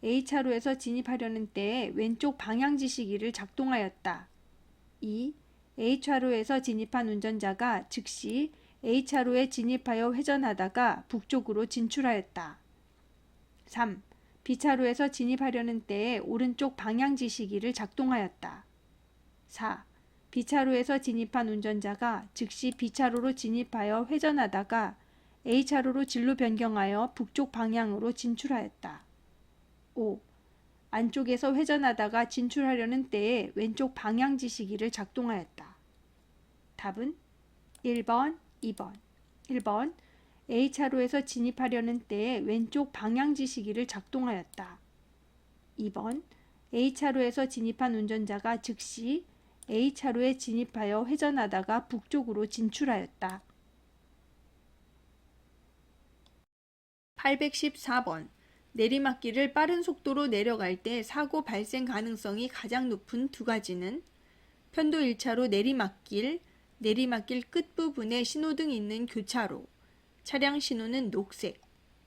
A차로에서 진입하려는 때에 왼쪽 방향지시기를 작동하였다. 2. A차로에서 진입한 운전자가 즉시 A차로에 진입하여 회전하다가 북쪽으로 진출하였다. 3. B차로에서 진입하려는 때에 오른쪽 방향지시기를 작동하였다. 4. B차로에서 진입한 운전자가 즉시 B차로로 진입하여 회전하다가 A차로로 진로 변경하여 북쪽 방향으로 진출하였다. 5. 안쪽에서 회전하다가 진출하려는 때에 왼쪽 방향지시기를 작동하였다. 답은 1번, 2번. 1번. A차로에서 진입하려는 때에 왼쪽 방향지시기를 작동하였다. 2번. A차로에서 진입한 운전자가 즉시 A차로에 진입하여 회전하다가 북쪽으로 진출하였다. 814번. 내리막길을 빠른 속도로 내려갈 때 사고 발생 가능성이 가장 높은 두 가지는 편도 1차로 내리막길, 내리막길 끝부분에 신호등이 있는 교차로, 차량 신호는 녹색.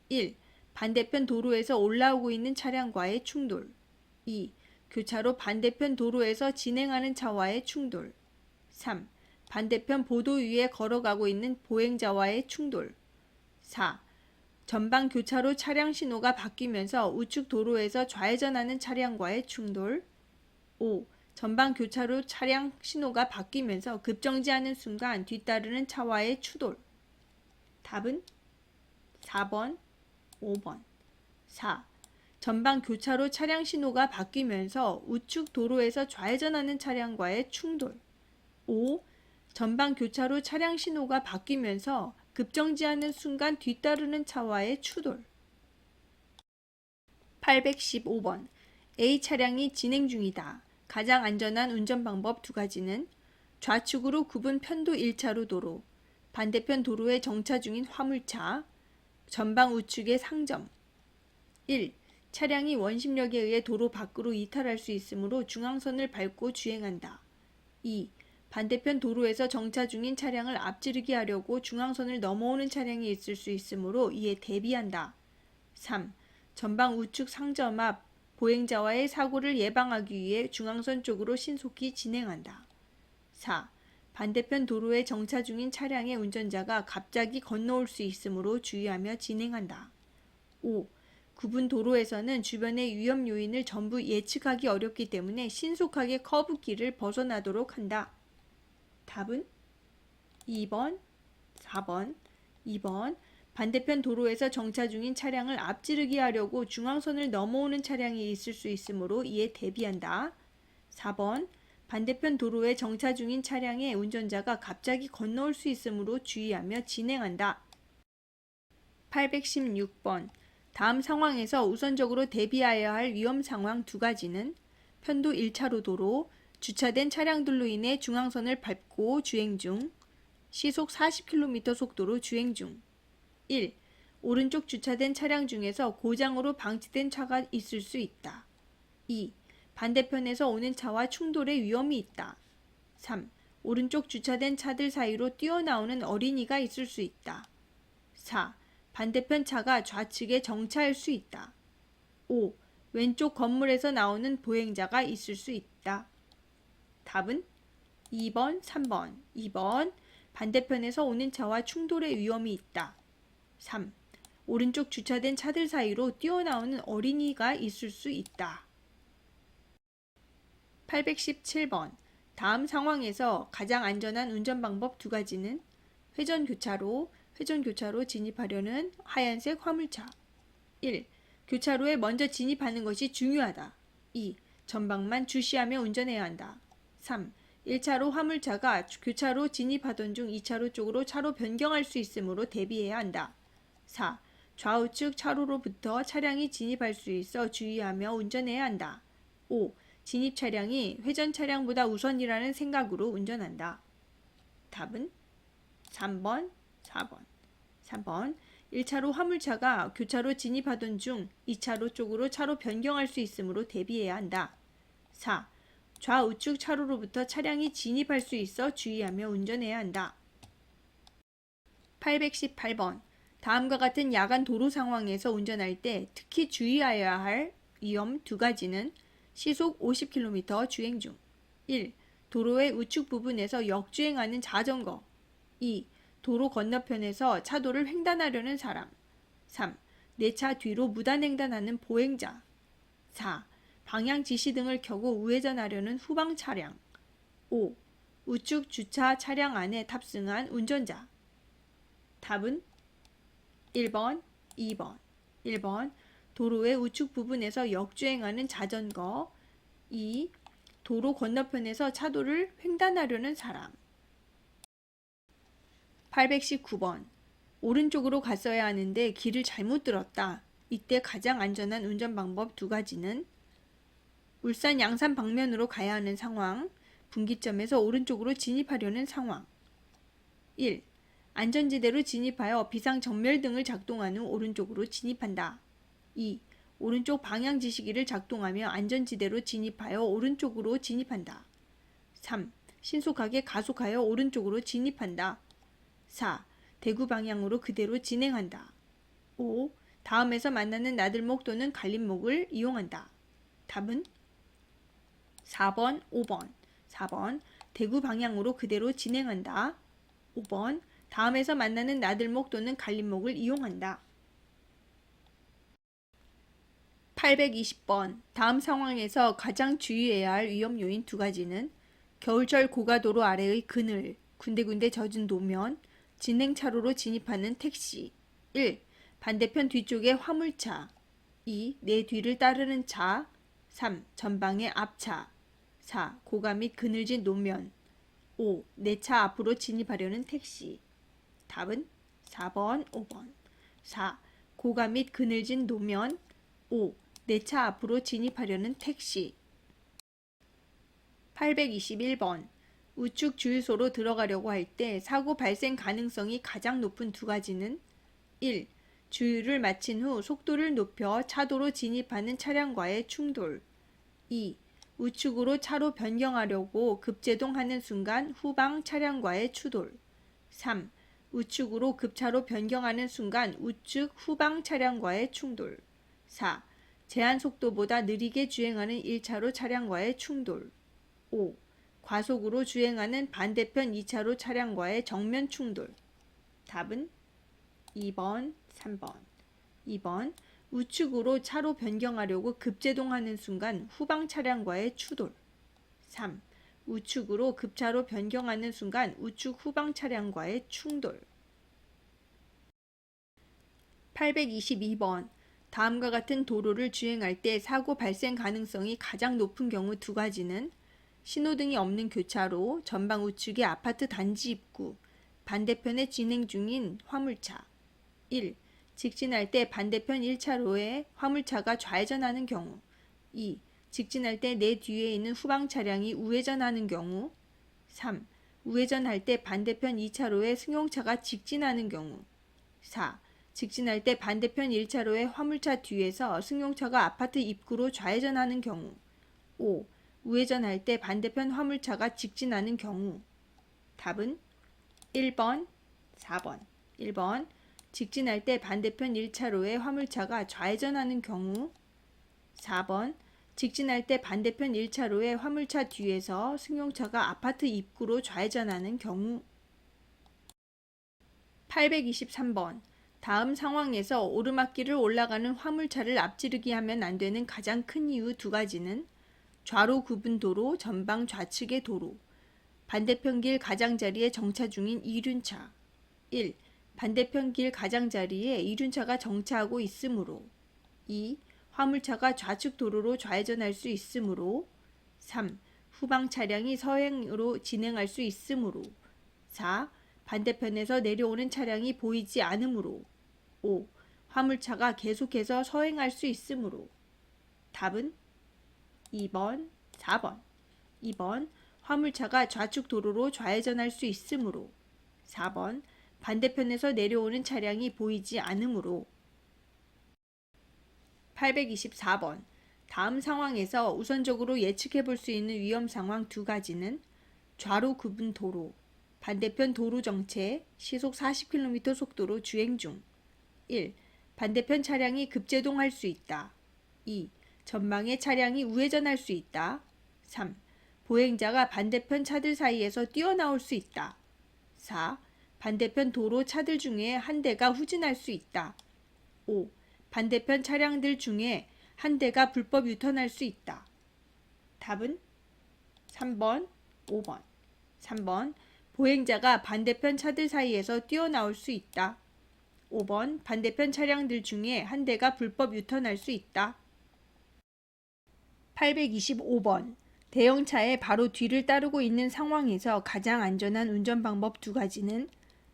1. 반대편 도로에서 올라오고 있는 차량과의 충돌. 2. 교차로 반대편 도로에서 진행하는 차와의 충돌. 3. 반대편 보도 위에 걸어가고 있는 보행자와의 충돌. 4. 전방 교차로 차량 신호가 바뀌면서 우측 도로에서 좌회전하는 차량과의 충돌. 5. 전방 교차로 차량 신호가 바뀌면서 급정지하는 순간 뒤따르는 차와의 추돌. 답은 4번, 5번. 4. 전방 교차로 차량 신호가 바뀌면서 우측 도로에서 좌회전하는 차량과의 충돌. 5. 전방 교차로 차량 신호가 바뀌면서 급정지하는 순간 뒤따르는 차와의 추돌. 815번. A 차량이 진행 중이다. 가장 안전한 운전 방법 두 가지는 좌측으로 굽은 편도 1차로 도로, 반대편 도로에 정차 중인 화물차, 전방 우측의 상점. 1. 차량이 원심력에 의해 도로 밖으로 이탈할 수 있으므로 중앙선을 밟고 주행한다. 2. 반대편 도로에서 정차 중인 차량을 앞지르기 하려고 중앙선을 넘어오는 차량이 있을 수 있으므로 이에 대비한다. 3. 전방 우측 상점 앞 보행자와의 사고를 예방하기 위해 중앙선 쪽으로 신속히 진행한다. 4. 반대편 도로에 정차 중인 차량의 운전자가 갑자기 건너올 수 있으므로 주의하며 진행한다. 5. 굽은 도로에서는 주변의 위험 요인을 전부 예측하기 어렵기 때문에 신속하게 커브길을 벗어나도록 한다. 답은 2번, 4번, 2번. 반대편 도로에서 정차 중인 차량을 앞지르기 하려고 중앙선을 넘어오는 차량이 있을 수 있으므로 이에 대비한다. 4번. 반대편 도로에 정차 중인 차량의 운전자가 갑자기 건너올 수 있으므로 주의하며 진행한다. 816번. 다음 상황에서 우선적으로 대비해야 할 위험 상황 두 가지는 편도 1차로 도로, 주차된 차량들로 인해 중앙선을 밟고 주행 중, 시속 40km 속도로 주행 중. 1. 오른쪽 주차된 차량 중에서 고장으로 방치된 차가 있을 수 있다. 2. 반대편에서 오는 차와 충돌의 위험이 있다. 3. 오른쪽 주차된 차들 사이로 뛰어나오는 어린이가 있을 수 있다. 4. 반대편 차가 좌측에 정차할 수 있다. 5. 왼쪽 건물에서 나오는 보행자가 있을 수 있다. 답은 2번, 3번. 2번. 반대편에서 오는 차와 충돌의 위험이 있다. 3. 오른쪽 주차된 차들 사이로 뛰어나오는 어린이가 있을 수 있다. 817번. 다음 상황에서 가장 안전한 운전 방법 두 가지는 회전교차로 진입하려는 하얀색 화물차. 1. 교차로에 먼저 진입하는 것이 중요하다. 2. 전방만 주시하며 운전해야 한다. 3. 1차로 화물차가 교차로 진입하던 중 2차로 쪽으로 차로 변경할 수 있으므로 대비해야 한다. 4. 좌우측 차로로부터 차량이 진입할 수 있어 주의하며 운전해야 한다. 5. 진입 차량이 회전 차량보다 우선이라는 생각으로 운전한다. 답은 3번, 4번. 3번. 1차로 화물차가 교차로 진입하던 중 2차로 쪽으로 차로 변경할 수 있으므로 대비해야 한다. 4. 좌우측 차로로부터 차량이 진입할 수 있어 주의하며 운전해야 한다. 818번. 다음과 같은 야간 도로 상황에서 운전할 때 특히 주의하여야 할 위험 두 가지는 시속 50km 주행 중. 1. 도로의 우측 부분에서 역주행하는 자전거. 2. 도로 건너편에서 차도를 횡단하려는 사람. 3. 내 차 뒤로 무단횡단하는 보행자. 4. 방향 지시등을 켜고 우회전하려는 후방 차량. 5. 우측 주차 차량 안에 탑승한 운전자. 답은 1번, 2번. 1번 도로의 우측 부분에서 역주행하는 자전거. 2. 도로 건너편에서 차도를 횡단하려는 사람. 819번. 오른쪽으로 갔어야 하는데 길을 잘못 들었다. 이때 가장 안전한 운전 방법 두 가지는 울산 양산 방면으로 가야 하는 상황, 분기점에서 오른쪽으로 진입하려는 상황. 1. 안전지대로 진입하여 비상정멸등을 작동한 후 오른쪽으로 진입한다. 2. 오른쪽 방향지시기를 작동하며 안전지대로 진입하여 오른쪽으로 진입한다. 3. 신속하게 가속하여 오른쪽으로 진입한다. 4. 대구 방향으로 그대로 진행한다. 5. 다음에서 만나는 나들목 또는 갈림목을 이용한다. 답은 4번, 5번. 4번 대구 방향으로 그대로 진행한다. 5번 다음에서 만나는 나들목 또는 갈림목을 이용한다. 820번. 다음 상황에서 가장 주의해야 할 위험 요인 두 가지는 겨울철 고가도로 아래의 그늘, 군데군데 젖은 노면, 진행차로로 진입하는 택시. 1. 반대편 뒤쪽에 화물차. 2. 내 뒤를 따르는 차. 3. 전방의 앞차. 4. 고가 및 그늘진 노면. 5. 내 차 앞으로 진입하려는 택시. 답은 4번, 5번. 4. 고가 및 그늘진 노면. 5. 내 차 앞으로 진입하려는 택시. 821번. 우측 주유소로 들어가려고 할 때 사고 발생 가능성이 가장 높은 두 가지는 1. 주유를 마친 후 속도를 높여 차도로 진입하는 차량과의 충돌. 2. 우측으로 차로 변경하려고 급제동하는 순간 후방 차량과의 추돌. 3. 우측으로 급차로 변경하는 순간 우측 후방 차량과의 충돌. 4. 제한 속도보다 느리게 주행하는 1차로 차량과의 충돌. 5. 과속으로 주행하는 반대편 2차로 차량과의 정면 충돌. 답은 2번, 3번. 2번 우측으로 차로 변경하려고 급제동하는 순간 후방 차량과의 추돌. 3. 우측으로 급차로 변경하는 순간 우측 후방 차량과의 충돌. 822번. 다음과 같은 도로를 주행할 때 사고 발생 가능성이 가장 높은 경우 두 가지는 신호등이 없는 교차로, 전방 우측의 아파트 단지 입구, 반대편에 진행 중인 화물차. 1. 직진할 때 반대편 1차로에 화물차가 좌회전하는 경우. 2. 직진할 때 내 뒤에 있는 후방 차량이 우회전하는 경우. 3. 우회전할 때 반대편 2차로에 승용차가 직진하는 경우. 4. 직진할 때 반대편 1차로의 화물차 뒤에서 승용차가 아파트 입구로 좌회전하는 경우. 5. 우회전할 때 반대편 화물차가 직진하는 경우. 답은 1번, 4번. 1번 직진할 때 반대편 1차로의 화물차가 좌회전하는 경우. 4번 직진할 때 반대편 1차로의 화물차 뒤에서 승용차가 아파트 입구로 좌회전하는 경우. 823번. 다음 상황에서 오르막길을 올라가는 화물차를 앞지르기 하면 안 되는 가장 큰 이유 두 가지는 좌로 구분 도로, 전방 좌측의 도로, 반대편 길 가장자리에 정차 중인 이륜차. 1. 반대편 길 가장자리에 이륜차가 정차하고 있으므로. 2. 화물차가 좌측 도로로 좌회전할 수 있으므로. 3. 후방 차량이 서행으로 진행할 수 있으므로. 4. 반대편에서 내려오는 차량이 보이지 않으므로. 5. 화물차가 계속해서 서행할 수 있으므로. 답은 2번, 4번. 2번 화물차가 좌측 도로로 좌회전할 수 있으므로. 4번 반대편에서 내려오는 차량이 보이지 않으므로. 824번. 다음 상황에서 우선적으로 예측해 볼 수 있는 위험 상황 두 가지는 좌로 구분 도로, 반대편 도로 정체, 시속 40km 속도로 주행 중. 1. 반대편 차량이 급제동할 수 있다. 2. 전방의 차량이 우회전할 수 있다. 3. 보행자가 반대편 차들 사이에서 뛰어나올 수 있다. 4. 반대편 도로 차들 중에 한 대가 후진할 수 있다. 5. 반대편 차량들 중에 한 대가 불법 유턴할 수 있다. 답은 3번, 5번. 3번. 보행자가 반대편 차들 사이에서 뛰어나올 수 있다. 5번. 반대편 차량들 중에 한 대가 불법 유턴할 수 있다. 825번. 대형차의 바로 뒤를 따르고 있는 상황에서 가장 안전한 운전 방법 두 가지는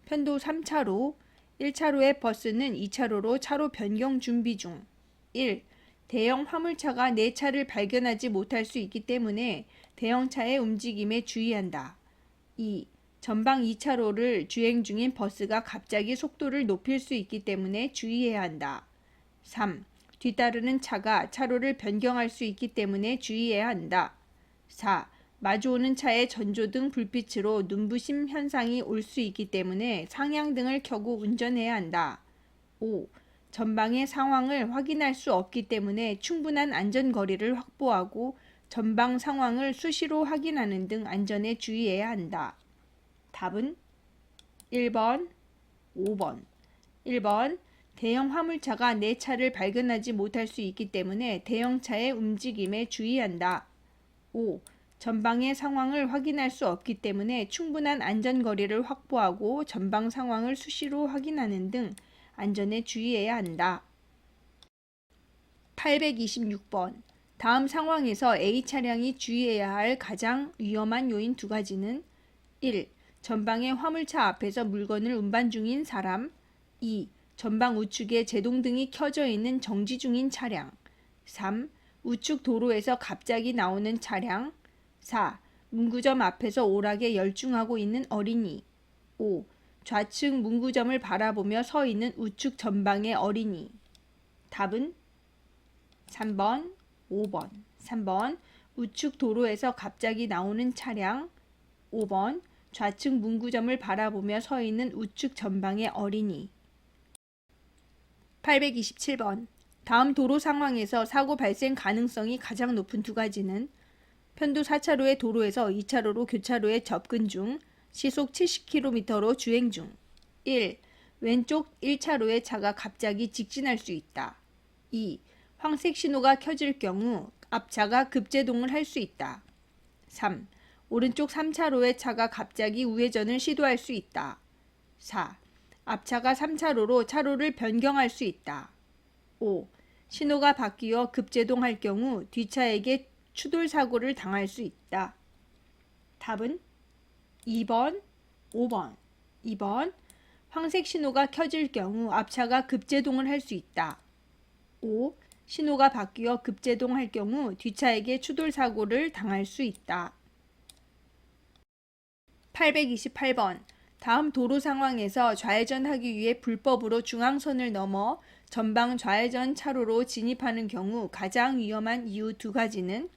편도 3차로, 1차로의 버스는 2차로로 차로 변경 준비 중. 1. 대형 화물차가 내 차를 발견하지 못할 수 있기 때문에 대형차의 움직임에 주의한다. 2. 전방 2차로를 주행 중인 버스가 갑자기 속도를 높일 수 있기 때문에 주의해야 한다. 3. 뒤따르는 차가 차로를 변경할 수 있기 때문에 주의해야 한다. 4. 마주오는 차의 전조등 불빛으로 눈부심 현상이 올 수 있기 때문에 상향등을 켜고 운전해야 한다. 5. 전방의 상황을 확인할 수 없기 때문에 충분한 안전거리를 확보하고 전방 상황을 수시로 확인하는 등 안전에 주의해야 한다. 답은 1번, 5번. 1번. 대형 화물차가 내 차를 발견하지 못할 수 있기 때문에 대형차의 움직임에 주의한다. 5. 전방의 상황을 확인할 수 없기 때문에 충분한 안전거리를 확보하고 전방 상황을 수시로 확인하는 등 안전에 주의해야 한다. 826번. 다음 상황에서 A 차량이 주의해야 할 가장 위험한 요인 두 가지는 1. 전방의 화물차 앞에서 물건을 운반 중인 사람. 2. 전방 우측에 제동등이 켜져 있는 정지 중인 차량. 3. 우측 도로에서 갑자기 나오는 차량. 4. 문구점 앞에서 오락에 열중하고 있는 어린이. 5. 좌측 문구점을 바라보며 서 있는 우측 전방의 어린이. 답은 3번, 5번. 3번. 우측 도로에서 갑자기 나오는 차량. 5번. 좌측 문구점을 바라보며 서 있는 우측 전방의 어린이. 827번. 다음 도로 상황에서 사고 발생 가능성이 가장 높은 두 가지는 편도 4차로의 도로에서 2차로로 교차로에 접근 중, 시속 70km로 주행 중. 1. 왼쪽 1차로의 차가 갑자기 직진할 수 있다. 2. 황색 신호가 켜질 경우 앞차가 급제동을 할 수 있다. 3. 오른쪽 3차로의 차가 갑자기 우회전을 시도할 수 있다. 4. 앞차가 3차로로 차로를 변경할 수 있다. 5. 신호가 바뀌어 급제동할 경우 뒷차에게 추돌 사고를 당할 수 있다. 답은 2번, 5번. 2번. 황색 신호가 켜질 경우 앞차가 급제동을 할 수 있다. 5. 신호가 바뀌어 급제동할 경우 뒷차에게 추돌 사고를 당할 수 있다. 828번. 다음 도로 상황에서 좌회전하기 위해 불법으로 중앙선을 넘어 전방 좌회전 차로로 진입하는 경우 가장 위험한 이유 두 가지는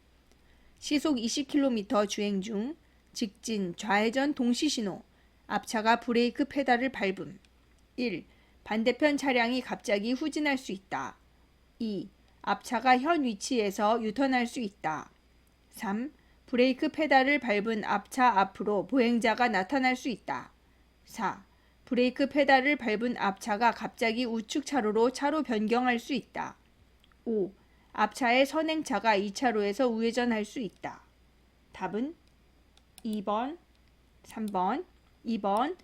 시속 20km 주행 중, 직진, 좌회전 동시신호, 앞차가 브레이크 페달을 밟음. 1. 반대편 차량이 갑자기 후진할 수 있다. 2. 앞차가 현 위치에서 유턴할 수 있다. 3. 브레이크 페달을 밟은 앞차 앞으로 보행자가 나타날 수 있다. 4. 브레이크 페달을 밟은 앞차가 갑자기 우측 차로로 차로 변경할 수 있다. 5. 앞차의 선행차가 2차로에서 우회전할 수 있다. 답은 2번, 3번, 2번.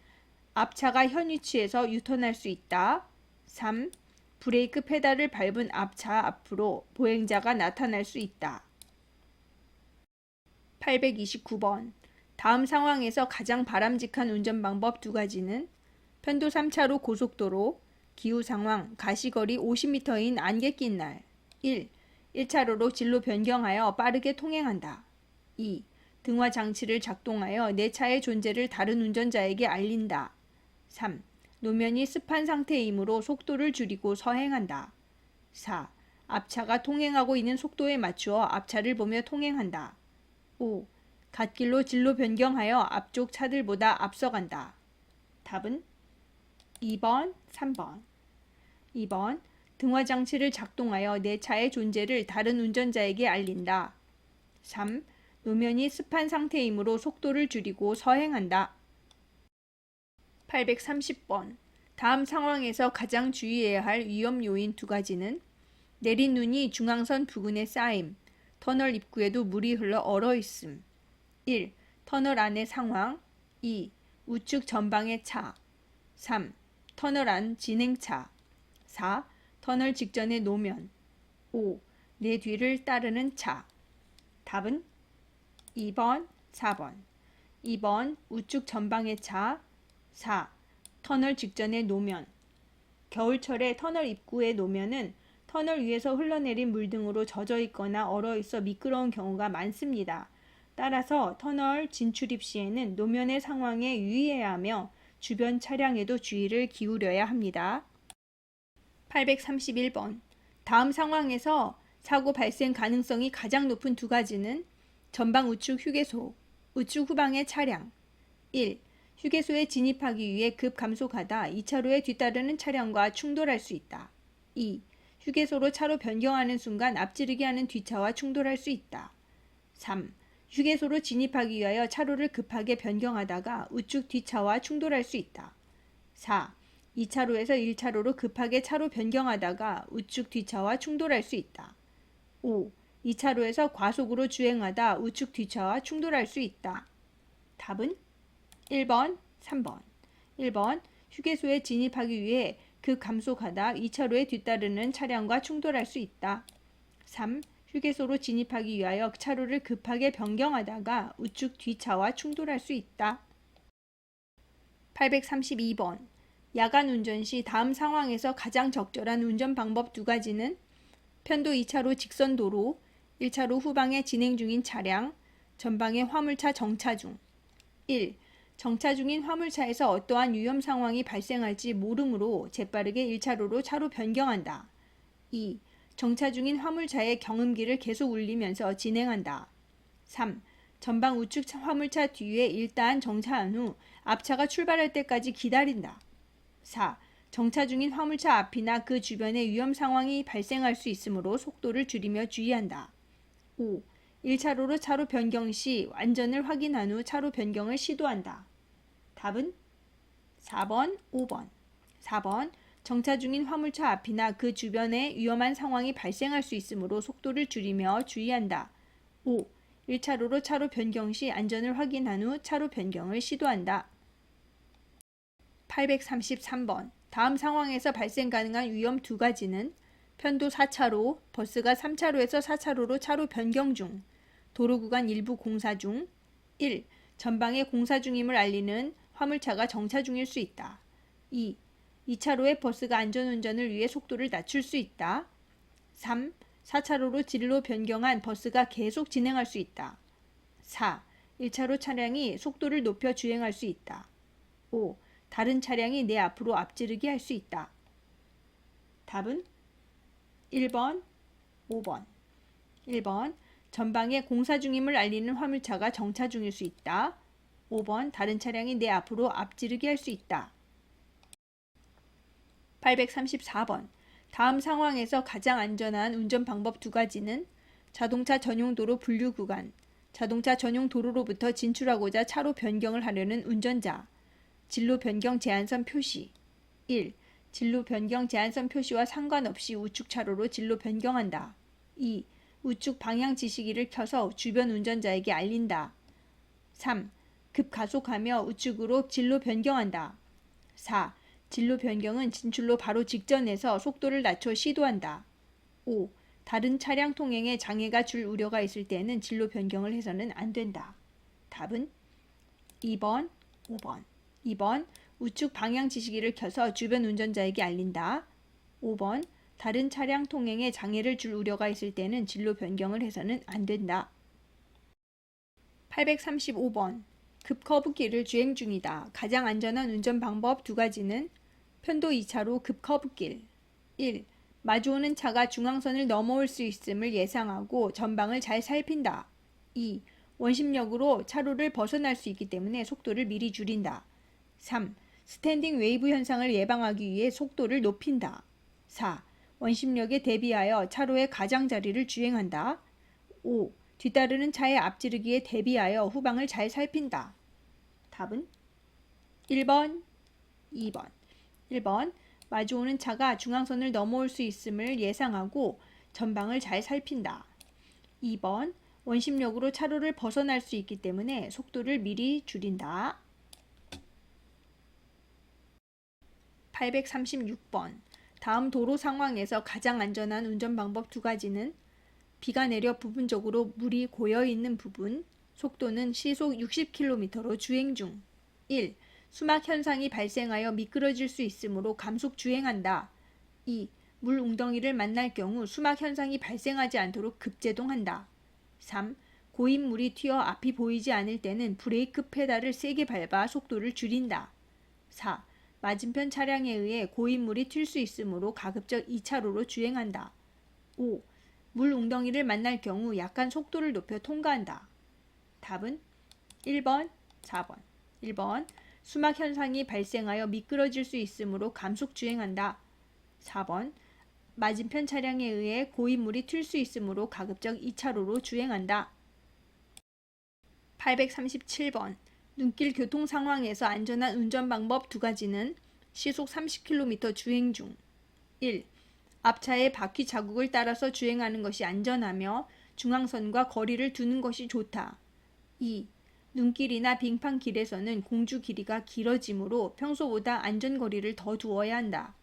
앞차가 현 위치에서 유턴할 수 있다. 3. 브레이크 페달을 밟은 앞차 앞으로 보행자가 나타날 수 있다. 829번. 다음 상황에서 가장 바람직한 운전 방법 두 가지는 편도 3차로 고속도로, 기후 상황, 가시거리 50m인 안개 낀 날. 1. 1차로로 진로 변경하여 빠르게 통행한다. 2. 등화 장치를 작동하여 내 차의 존재를 다른 운전자에게 알린다. 3. 노면이 습한 상태이므로 속도를 줄이고 서행한다. 4. 앞차가 통행하고 있는 속도에 맞추어 앞차를 보며 통행한다. 5. 갓길로 진로 변경하여 앞쪽 차들보다 앞서간다. 답은 2번, 3번. 2번. 등화 장치를 작동하여 내 차의 존재를 다른 운전자에게 알린다. 3. 노면이 습한 상태이므로 속도를 줄이고 서행한다. 830번. 다음 상황에서 가장 주의해야 할 위험 요인 두 가지는 내린 눈이 중앙선 부근에 쌓임, 터널 입구에도 물이 흘러 얼어 있음. 1. 터널 안의 상황. 2. 우측 전방의 차. 3. 터널 안 진행차. 4. 터널 직전의 노면. 5. 내 뒤를 따르는 차. 답은 2번, 4번. 2번 우측 전방의 차. 4. 터널 직전의 노면. 겨울철에 터널 입구의 노면은 터널 위에서 흘러내린 물 등으로 젖어 있거나 얼어 있어 미끄러운 경우가 많습니다. 따라서 터널 진출입 시에는 노면의 상황에 유의해야 하며 주변 차량에도 주의를 기울여야 합니다. 831번. 다음 상황에서 사고 발생 가능성이 가장 높은 두 가지는 전방 우측 휴게소, 우측 후방의 차량. 1. 휴게소에 진입하기 위해 급 감속하다 2차로에 뒤따르는 차량과 충돌할 수 있다. 2. 휴게소로 차로 변경하는 순간 앞지르기 하는 뒷차와 충돌할 수 있다. 3. 휴게소로 진입하기 위하여 차로를 급하게 변경하다가 우측 뒷차와 충돌할 수 있다. 4. 2차로에서 1차로로 급하게 차로 변경하다가 우측 뒷차와 충돌할 수 있다. 5. 2차로에서 과속으로 주행하다 우측 뒷차와 충돌할 수 있다. 답은 1번, 3번. 1번 휴게소에 진입하기 위해 급 감속하다 2차로에 뒤따르는 차량과 충돌할 수 있다. 3. 휴게소로 진입하기 위하여 차로를 급하게 변경하다가 우측 뒷차와 충돌할 수 있다. 832번. 야간 운전 시 다음 상황에서 가장 적절한 운전 방법 두 가지는 편도 2차로 직선 도로, 1차로 후방에 진행 중인 차량, 전방에 화물차 정차 중. 1. 정차 중인 화물차에서 어떠한 위험 상황이 발생할지 모르므로 재빠르게 1차로로 차로 변경한다. 2. 정차 중인 화물차의 경음기를 계속 울리면서 진행한다. 3. 전방 우측 화물차 뒤에 일단 정차한 후 앞차가 출발할 때까지 기다린다. 4. 정차 중인 화물차 앞이나 그 주변에 위험 상황이 발생할 수 있으므로 속도를 줄이며 주의한다. 5. 1차로로 차로 변경 시 안전을 확인한 후 차로 변경을 시도한다. 답은 4번, 5번. 4번. 정차 중인 화물차 앞이나 그 주변에 위험한 상황이 발생할 수 있으므로 속도를 줄이며 주의한다. 5. 1차로로 차로 변경 시 안전을 확인한 후 차로 변경을 시도한다. 833번. 다음 상황에서 발생 가능한 위험 두 가지는 편도 4차로, 버스가 3차로에서 4차로로 차로 변경 중, 도로 구간 일부 공사 중. 1. 전방에 공사 중임을 알리는 화물차가 정차 중일 수 있다. 2. 2차로에 버스가 안전운전을 위해 속도를 낮출 수 있다. 3. 4차로로 진로 변경한 버스가 계속 진행할 수 있다. 4. 1차로 차량이 속도를 높여 주행할 수 있다. 5. 다른 차량이 내 앞으로 앞지르기 할 수 있다. 답은 1번, 5번. 1번. 전방에 공사 중임을 알리는 화물차가 정차 중일 수 있다. 5번. 다른 차량이 내 앞으로 앞지르기 할 수 있다. 834번. 다음 상황에서 가장 안전한 운전 방법 두 가지는 자동차 전용 도로 분류 구간, 자동차 전용 도로로부터 진출하고자 차로 변경을 하려는 운전자, 진로 변경 제한선 표시. 1. 진로 변경 제한선 표시와 상관없이 우측 차로로 진로 변경한다. 2. 우측 방향 지시기를 켜서 주변 운전자에게 알린다. 3. 급가속하며 우측으로 진로 변경한다. 4. 진로 변경은 진출로 바로 직전에서 속도를 낮춰 시도한다. 5. 다른 차량 통행에 장애가 줄 우려가 있을 때는 진로 변경을 해서는 안 된다. 답은 2번, 5번. 2번. 우측 방향 지시기를 켜서 주변 운전자에게 알린다. 5번. 다른 차량 통행에 장애를 줄 우려가 있을 때는 진로 변경을 해서는 안 된다. 835번. 급커브길을 주행 중이다. 가장 안전한 운전 방법 두 가지는 편도 2차로 급커브길. 1. 마주오는 차가 중앙선을 넘어올 수 있음을 예상하고 전방을 잘 살핀다. 2. 원심력으로 차로를 벗어날 수 있기 때문에 속도를 미리 줄인다. 3. 스탠딩 웨이브 현상을 예방하기 위해 속도를 높인다. 4. 원심력에 대비하여 차로의 가장자리를 주행한다. 5. 뒤따르는 차의 앞지르기에 대비하여 후방을 잘 살핀다. 답은 1번, 2번. 1번. 마주오는 차가 중앙선을 넘어올 수 있음을 예상하고 전방을 잘 살핀다. 2번. 원심력으로 차로를 벗어날 수 있기 때문에 속도를 미리 줄인다. 836번. 다음 도로 상황에서 가장 안전한 운전 방법 두 가지는 비가 내려 부분적으로 물이 고여 있는 부분, 속도는 시속 60km로 주행 중. 1. 수막 현상이 발생하여 미끄러질 수 있으므로 감속 주행한다. 2. 물 웅덩이를 만날 경우 수막 현상이 발생하지 않도록 급제동한다. 3. 고인 물이 튀어 앞이 보이지 않을 때는 브레이크 페달을 세게 밟아 속도를 줄인다. 4. 맞은편 차량에 의해 고인 물이 튈 수 있으므로 가급적 2차로로 주행한다. 5. 물 웅덩이를 만날 경우 약간 속도를 높여 통과한다. 답은 1번, 4번. 1번. 수막 현상이 발생하여 미끄러질 수 있으므로 감속 주행한다. 4번. 맞은편 차량에 의해 고인물이 튈 수 있으므로 가급적 2차로로 주행한다. 837번. 눈길 교통 상황에서 안전한 운전 방법 두 가지는 시속 30km 주행 중. 1. 앞차의 바퀴 자국을 따라서 주행하는 것이 안전하며 중앙선과 거리를 두는 것이 좋다. 2. 눈길이나 빙판길에서는 공주 길이가 길어지므로 평소보다 안전거리를 더 두어야 한다.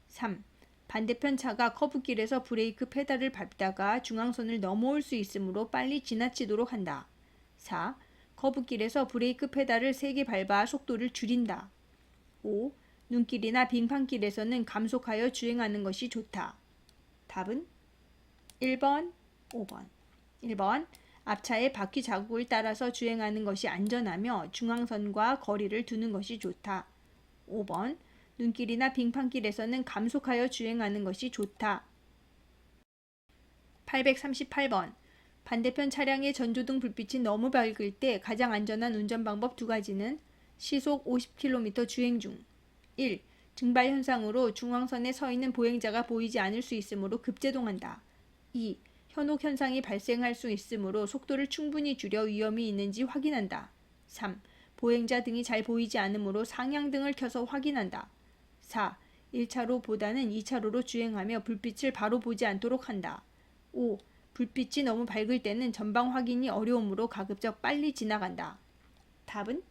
3. 반대편 차가 커브길에서 브레이크 페달을 밟다가 중앙선을 넘어올 수 있으므로 빨리 지나치도록 한다. 4. 커브길에서 브레이크 페달을 세게 밟아 속도를 줄인다. 5. 눈길이나 빙판길에서는 감속하여 주행하는 것이 좋다. 답은 1번, 5번. 1번. 앞차의 바퀴 자국을 따라서 주행하는 것이 안전하며 중앙선과 거리를 두는 것이 좋다. 5번. 눈길이나 빙판길에서는 감속하여 주행하는 것이 좋다. 838번. 반대편 차량의 전조등 불빛이 너무 밝을 때 가장 안전한 운전 방법 두 가지는 시속 50km 주행 중. 1. 증발 현상으로 중앙선에 서 있는 보행자가 보이지 않을 수 있으므로 급제동한다. 2. 현혹 현상이 발생할 수 있으므로 속도를 충분히 줄여 위험이 있는지 확인한다. 3. 보행자 등이 잘 보이지 않으므로 상향등을 켜서 확인한다. 4. 1차로보다는 2차로로 주행하며 불빛을 바로 보지 않도록 한다. 5. 불빛이 너무 밝을 때는 전방 확인이 어려우므로 가급적 빨리 지나간다. 답은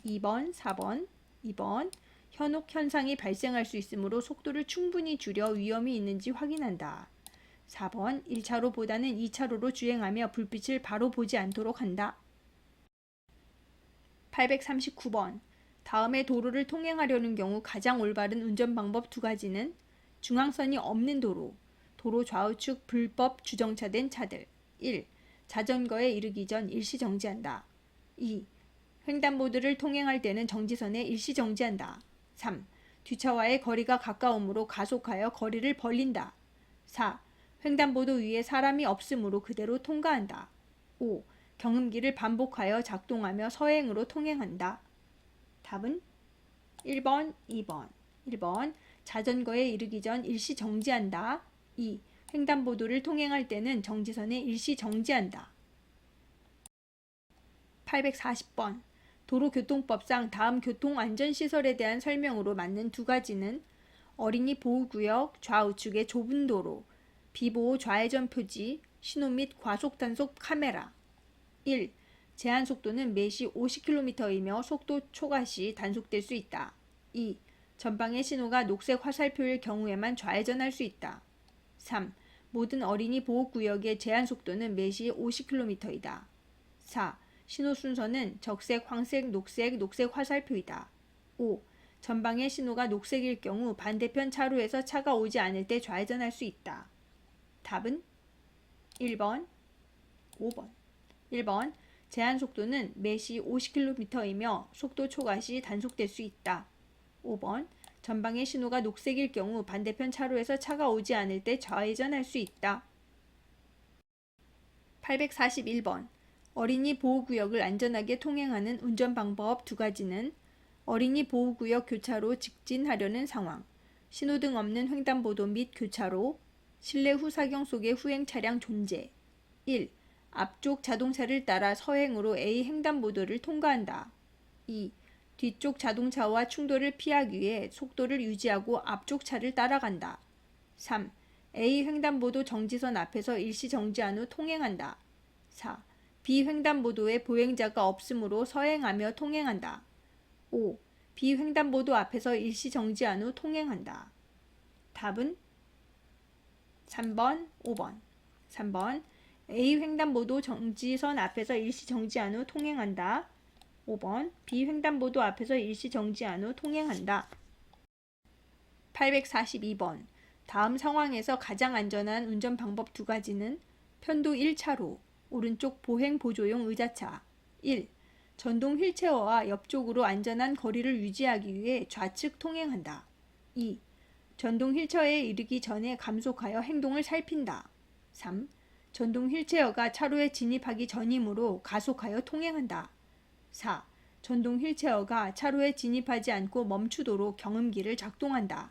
2번, 4번, 2번. 현혹 현상이 발생할 수 있으므로 속도를 충분히 줄여 위험이 있는지 확인한다. 4번. 1차로보다는 2차로로 주행하며 불빛을 바로 보지 않도록 한다. 839번. 다음의 도로를 통행하려는 경우 가장 올바른 운전 방법 두 가지는 중앙선이 없는 도로, 도로 좌우측 불법 주정차된 차들. 1. 자전거에 이르기 전 일시 정지한다. 2. 횡단보도를 통행할 때는 정지선에 일시 정지한다. 3. 뒤차와의 거리가 가까우므로 가속하여 거리를 벌린다. 4. 횡단보도 위에 사람이 없으므로 그대로 통과한다. 5. 경음기를 반복하여 작동하며 서행으로 통행한다. 답은 1번, 2번. 1번. 자전거에 이르기 전 일시 정지한다. 2. 횡단보도를 통행할 때는 정지선에 일시 정지한다. 840번. 도로교통법상 다음 교통안전시설에 대한 설명으로 맞는 두 가지는 어린이 보호구역 좌우측의 좁은 도로, 비보호 좌회전 표지, 신호 및 과속단속 카메라. 1. 제한속도는 매시 50km이며 속도 초과 시 단속될 수 있다. 2. 전방의 신호가 녹색 화살표일 경우에만 좌회전할 수 있다. 3. 모든 어린이 보호구역의 제한속도는 매시 50km이다. 4. 신호 순서는 적색, 황색, 녹색, 녹색 화살표이다. 5. 전방의 신호가 녹색일 경우 반대편 차로에서 차가 오지 않을 때 좌회전할 수 있다. 답은 1번, 5번. 1번. 제한속도는 매시 50km이며 속도 초과 시 단속될 수 있다. 5번. 전방의 신호가 녹색일 경우 반대편 차로에서 차가 오지 않을 때 좌회전할 수 있다. 841번. 어린이 보호구역을 안전하게 통행하는 운전 방법 두 가지는 어린이 보호구역 교차로 직진하려는 상황, 신호등 없는 횡단보도 및 교차로, 실내 후사경 속의 후행 차량 존재. 1. 앞쪽 자동차를 따라 서행으로 A 횡단보도를 통과한다. 2. 뒤쪽 자동차와 충돌을 피하기 위해 속도를 유지하고 앞쪽 차를 따라간다. 3. A 횡단보도 정지선 앞에서 일시 정지한 후 통행한다. 4. 비횡단보도에 보행자가 없으므로 서행하며 통행한다. 5. 비횡단보도 앞에서 일시 정지한 후 통행한다. 답은 3번, 5번. 3번. A 횡단보도 정지선 앞에서 일시 정지한 후 통행한다. 5번. B 횡단보도 앞에서 일시 정지한 후 통행한다. 842번. 다음 상황에서 가장 안전한 운전 방법 두 가지는 편도 1차로, 오른쪽 보행 보조용 의자차. 1. 전동 휠체어와 옆쪽으로 안전한 거리를 유지하기 위해 좌측 통행한다. 2. 전동 휠체어에 이르기 전에 감속하여 행동을 살핀다. 3. 전동 휠체어가 차로에 진입하기 전이므로 가속하여 통행한다. 4. 전동 휠체어가 차로에 진입하지 않고 멈추도록 경음기를 작동한다.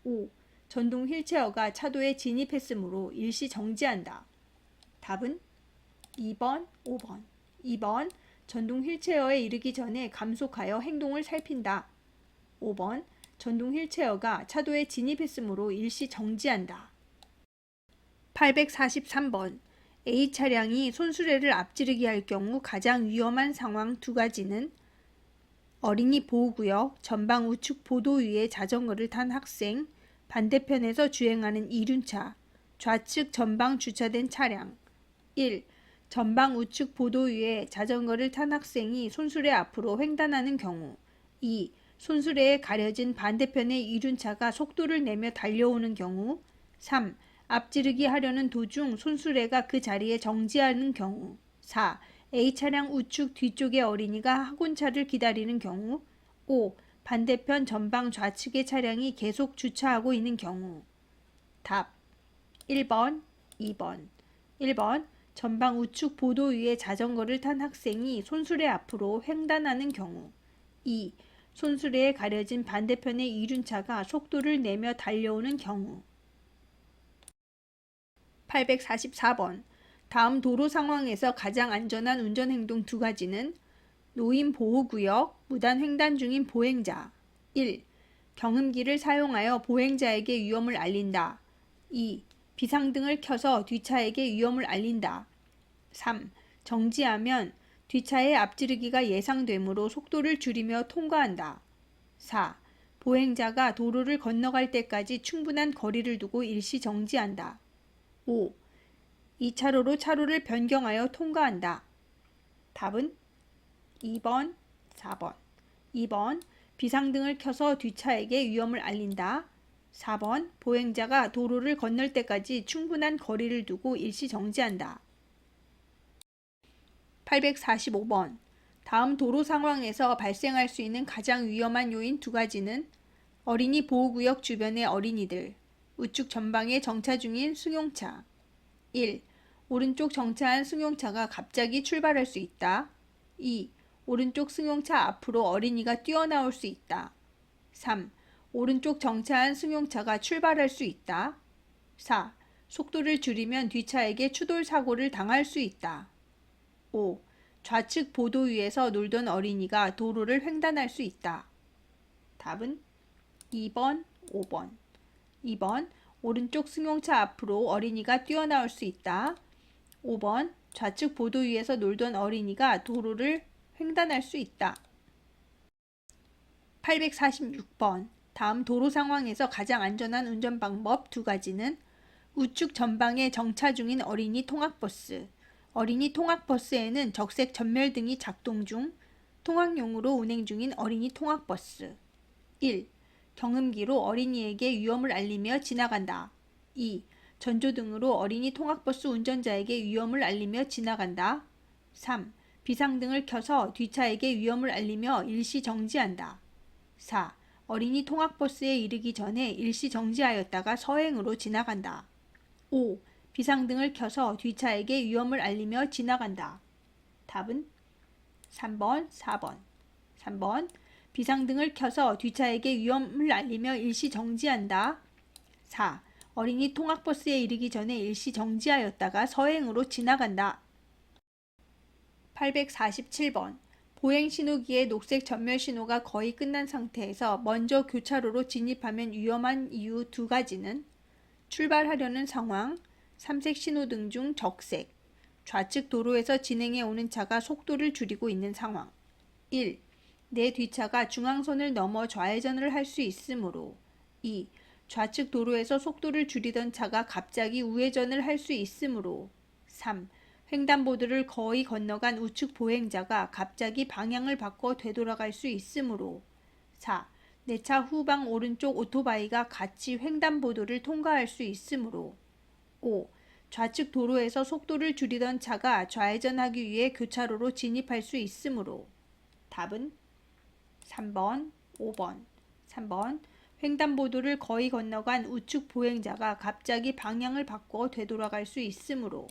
5. 전동 휠체어가 차도에 진입했으므로 일시 정지한다. 답은 2번, 5번. 2번. 전동 휠체어에 이르기 전에 감속하여 행동을 살핀다. 5번. 전동 휠체어가 차도에 진입했으므로 일시 정지한다. 843번. A 차량이 손수레를 앞지르기 할 경우 가장 위험한 상황 두 가지는 어린이 보호구역, 전방 우측 보도 위에 자전거를 탄 학생, 반대편에서 주행하는 이륜차, 좌측 전방 주차된 차량. 1. 전방 우측 보도 위에 자전거를 탄 학생이 손수레 앞으로 횡단하는 경우. 2. 손수레에 가려진 반대편의 이륜차가 속도를 내며 달려오는 경우. 3. 앞지르기 하려는 도중 손수레가 그 자리에 정지하는 경우. 4. A 차량 우측 뒤쪽의 어린이가 학원차를 기다리는 경우. 5. 반대편 전방 좌측의 차량이 계속 주차하고 있는 경우. 답 1번, 2번. 1번. 전방 우측 보도 위에 자전거를 탄 학생이 손수레 앞으로 횡단하는 경우. 2. 손수레에 가려진 반대편의 이륜차가 속도를 내며 달려오는 경우. 844번. 다음 도로 상황에서 가장 안전한 운전행동 두 가지는 노인 보호구역, 무단 횡단 중인 보행자. 1. 경음기를 사용하여 보행자에게 위험을 알린다. 2. 비상등을 켜서 뒤차에게 위험을 알린다. 3. 정지하면 뒤차의 앞지르기가 예상되므로 속도를 줄이며 통과한다. 4. 보행자가 도로를 건너갈 때까지 충분한 거리를 두고 일시 정지한다. 5. 2차로로 차로를 변경하여 통과한다. 답은 2번, 4번. 2번. 비상등을 켜서 뒤차에게 위험을 알린다. 4번. 보행자가 도로를 건널 때까지 충분한 거리를 두고 일시 정지한다. 845번. 다음 도로 상황에서 발생할 수 있는 가장 위험한 요인 두 가지는 어린이 보호구역 주변의 어린이들, 우측 전방에 정차 중인 승용차. 1. 오른쪽 정차한 승용차가 갑자기 출발할 수 있다. 2. 오른쪽 승용차 앞으로 어린이가 뛰어나올 수 있다. 3. 오른쪽 정차한 승용차가 출발할 수 있다. 4. 속도를 줄이면 뒤차에게 추돌 사고를 당할 수 있다. 5. 좌측 보도 위에서 놀던 어린이가 도로를 횡단할 수 있다. 답은 2번, 5번. 2번. 오른쪽 승용차 앞으로 어린이가 뛰어나올 수 있다. 5번. 좌측 보도 위에서 놀던 어린이가 도로를 횡단할 수 있다. 846번. 다음 도로 상황에서 가장 안전한 운전 방법 두 가지는 우측 전방에 정차 중인 어린이 통학버스. 어린이 통학버스에는 적색 전멸등이 작동 중 통학용으로 운행 중인 어린이 통학버스. 1. 경음기로 어린이에게 위험을 알리며 지나간다. 2. 전조등으로 어린이 통학버스 운전자에게 위험을 알리며 지나간다. 3. 비상등을 켜서 뒤차에게 위험을 알리며 일시 정지한다. 4. 어린이 통학버스에 이르기 전에 일시 정지하였다가 서행으로 지나간다. 5. 비상등을 켜서 뒤차에게 위험을 알리며 지나간다. 답은 3번, 4번. 3번. 비상등을 켜서 뒤차에게 위험을 알리며 일시 정지한다. 4. 어린이 통학버스에 이르기 전에 일시 정지하였다가 서행으로 지나간다. 847번. 보행신호기의 녹색 전멸신호가 거의 끝난 상태에서 먼저 교차로로 진입하면 위험한 이유 두 가지는 출발하려는 상황, 삼색 신호등 중 적색, 좌측 도로에서 진행해 오는 차가 속도를 줄이고 있는 상황. 1. 내 뒷차가 중앙선을 넘어 좌회전을 할 수 있으므로. 2. 좌측 도로에서 속도를 줄이던 차가 갑자기 우회전을 할 수 있으므로. 3. 횡단보도를 거의 건너간 우측 보행자가 갑자기 방향을 바꿔 되돌아갈 수 있으므로. 4. 내 차 후방 오른쪽 오토바이가 같이 횡단보도를 통과할 수 있으므로. 5. 좌측 도로에서 속도를 줄이던 차가 좌회전하기 위해 교차로로 진입할 수 있으므로. 답은 3번, 5번. 3번. 횡단보도를 거의 건너간 우측 보행자가 갑자기 방향을 바꿔 되돌아갈 수 있으므로.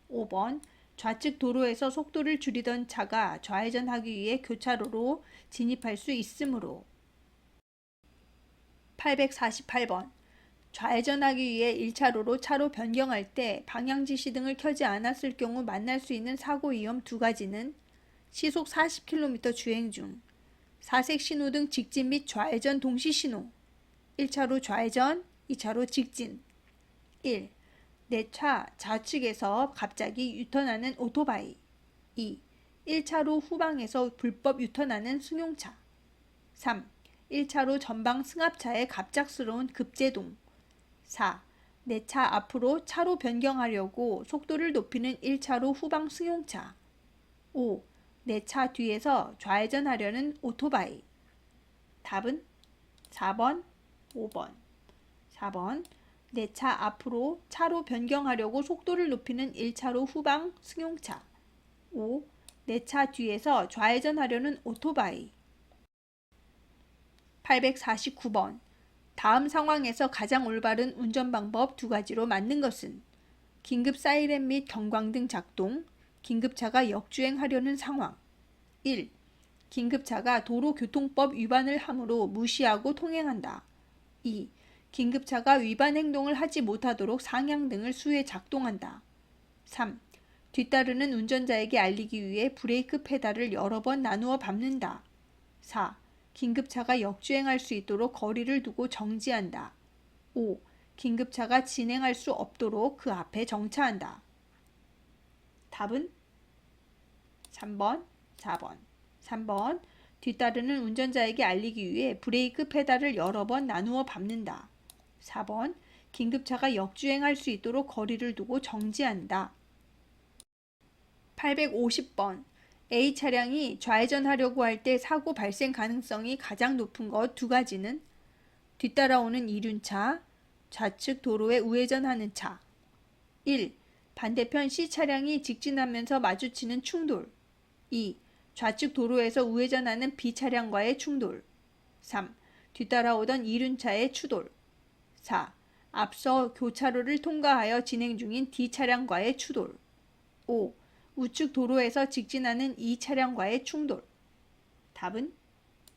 5번. 좌측 도로에서 속도를 줄이던 차가 좌회전하기 위해 교차로로 진입할 수 있으므로. 848번. 좌회전하기 위해 1차로로 차로 변경할 때 방향지시 등을 켜지 않았을 경우 만날 수 있는 사고 위험 두 가지는 시속 40km 주행 중, 사색 신호등 직진 및 좌회전 동시 신호, 1차로 좌회전, 2차로 직진. 1. 내 차 좌측에서 갑자기 유턴하는 오토바이. 2. 1차로 후방에서 불법 유턴하는 승용차. 3. 1차로 전방 승합차의 갑작스러운 급제동. 4. 내 차 앞으로 차로 변경하려고 속도를 높이는 1차로 후방 승용차. 5. 내 차 뒤에서 좌회전하려는 오토바이. 답은 4번, 5번. 4번. 내 차 앞으로 차로 변경하려고 속도를 높이는 1차로 후방 승용차. 5. 내 차 뒤에서 좌회전하려는 오토바이. 849번. 다음 상황에서 가장 올바른 운전 방법 두 가지로 맞는 것은 긴급 사이렌 및 경광등 작동, 긴급차가 역주행하려는 상황. 1. 긴급차가 도로교통법 위반을 함으로 무시하고 통행한다. 2. 긴급차가 위반 행동을 하지 못하도록 상향등을 수에 작동한다. 3. 뒤따르는 운전자에게 알리기 위해 브레이크 페달을 여러 번 나누어 밟는다. 4. 긴급차가 역주행할 수 있도록 거리를 두고 정지한다. 5. 긴급차가 진행할 수 없도록 그 앞에 정차한다. 답은 3번, 4번. 3번. 뒤따르는 운전자에게 알리기 위해 브레이크 페달을 여러 번 나누어 밟는다. 4번. 긴급차가 역주행할 수 있도록 거리를 두고 정지한다. 850번. A 차량이 좌회전하려고 할 때 사고 발생 가능성이 가장 높은 것 두 가지는 뒤따라오는 이륜차, 좌측 도로에 우회전하는 차. 1. 반대편 C 차량이 직진하면서 마주치는 충돌. 2. 좌측 도로에서 우회전하는 B 차량과의 충돌. 3. 뒤따라오던 이륜차의 추돌. 4. 앞서 교차로를 통과하여 진행 중인 D 차량과의 추돌. 5. 우측 도로에서 직진하는 이 차량과의 충돌. 답은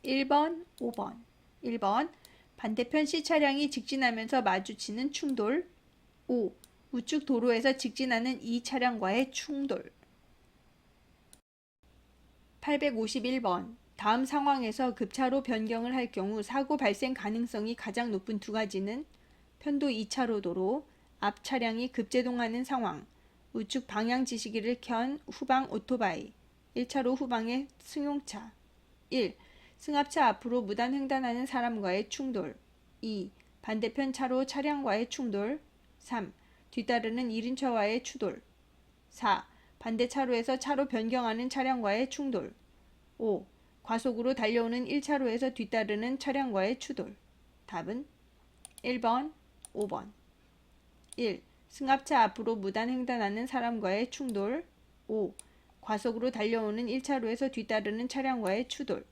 1번, 5번. 1번. 반대편 C 차량이 직진하면서 마주치는 충돌. 5. 우측 도로에서 직진하는 이 차량과의 충돌. 851번. 다음 상황에서 급차로 변경을 할 경우 사고 발생 가능성이 가장 높은 두 가지는 편도 2차로 도로, 앞 차량이 급제동하는 상황, 우측 방향 지시기를 켠 후방 오토바이, 1차로 후방의 승용차. 1. 승합차 앞으로 무단 횡단하는 사람과의 충돌. 2. 반대편 차로 차량과의 충돌. 3. 뒤따르는 이륜차와의 추돌. 4. 반대 차로에서 차로 변경하는 차량과의 충돌. 5. 과속으로 달려오는 1차로에서 뒤따르는 차량과의 추돌. 답은 1번, 5번. 1. 승합차 앞으로 무단 횡단하는 사람과의 충돌. 5. 과속으로 달려오는 1차로에서 뒤따르는 차량과의 추돌.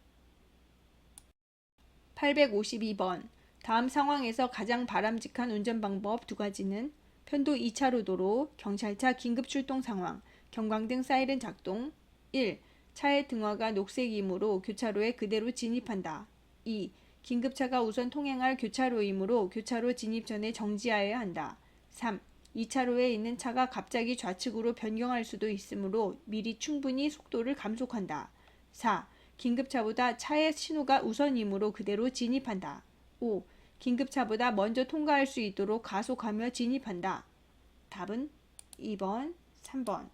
852번. 다음 상황에서 가장 바람직한 운전 방법 두 가지는 편도 2차로 도로, 경찰차 긴급 출동 상황, 경광등 사이렌 작동. 1. 차의 등화가 녹색이므로 교차로에 그대로 진입한다. 2. 긴급차가 우선 통행할 교차로이므로 교차로 진입 전에 정지하여야 한다. 3. 2차로에 있는 차가 갑자기 좌측으로 변경할 수도 있으므로 미리 충분히 속도를 감속한다. 4. 긴급차보다 차의 신호가 우선이므로 그대로 진입한다. 5. 긴급차보다 먼저 통과할 수 있도록 가속하며 진입한다. 답은 2번, 3번.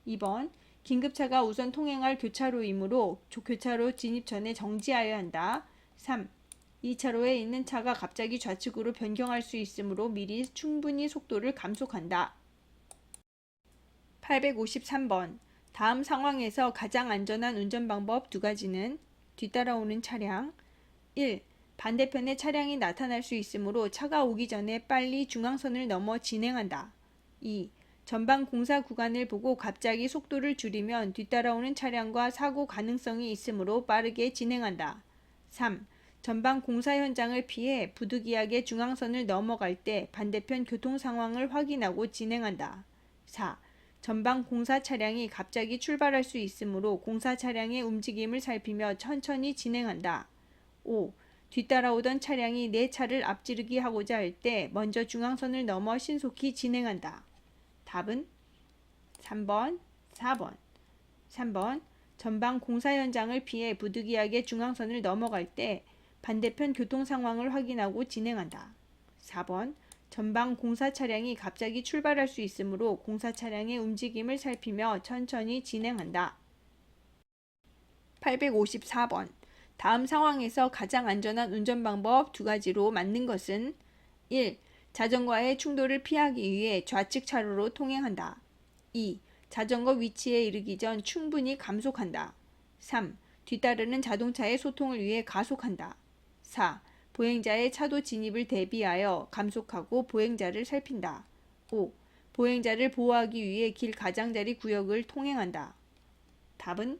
2번. 긴급차가 우선 통행할 교차로이므로 교차로 진입 전에 정지하여야 한다. 3. 이 차로에 있는 차가 갑자기 좌측으로 변경할 수 있으므로 미리 충분히 속도를 감속한다. 853번. 다음 상황에서 가장 안전한 운전 방법 두 가지는 뒤따라오는 차량 1. 반대편에 차량이 나타날 수 있으므로 차가 오기 전에 빨리 중앙선을 넘어 진행한다. 2. 전방 공사 구간을 보고 갑자기 속도를 줄이면 뒤따라오는 차량과 사고 가능성이 있으므로 빠르게 진행한다. 3. 전방 공사 현장을 피해 부득이하게 중앙선을 넘어갈 때 반대편 교통 상황을 확인하고 진행한다. 4. 전방 공사 차량이 갑자기 출발할 수 있으므로 공사 차량의 움직임을 살피며 천천히 진행한다. 5. 뒤따라오던 차량이 내 차를 앞지르기 하고자 할 때 먼저 중앙선을 넘어 신속히 진행한다. 답은 3번, 4번. 3번. 전방 공사 현장을 피해 부득이하게 중앙선을 넘어갈 때 반대편 교통 상황을 확인하고 진행한다. 4번. 전방 공사 차량이 갑자기 출발할 수 있으므로 공사 차량의 움직임을 살피며 천천히 진행한다. 854번. 다음 상황에서 가장 안전한 운전 방법 두 가지로 맞는 것은 1. 자전거와의 충돌을 피하기 위해 좌측 차로로 통행한다. 2. 자전거 위치에 이르기 전 충분히 감속한다. 3. 뒤따르는 자동차의 소통을 위해 가속한다. 4. 보행자의 차도 진입을 대비하여 감속하고 보행자를 살핀다. 5. 보행자를 보호하기 위해 길 가장자리 구역을 통행한다. 답은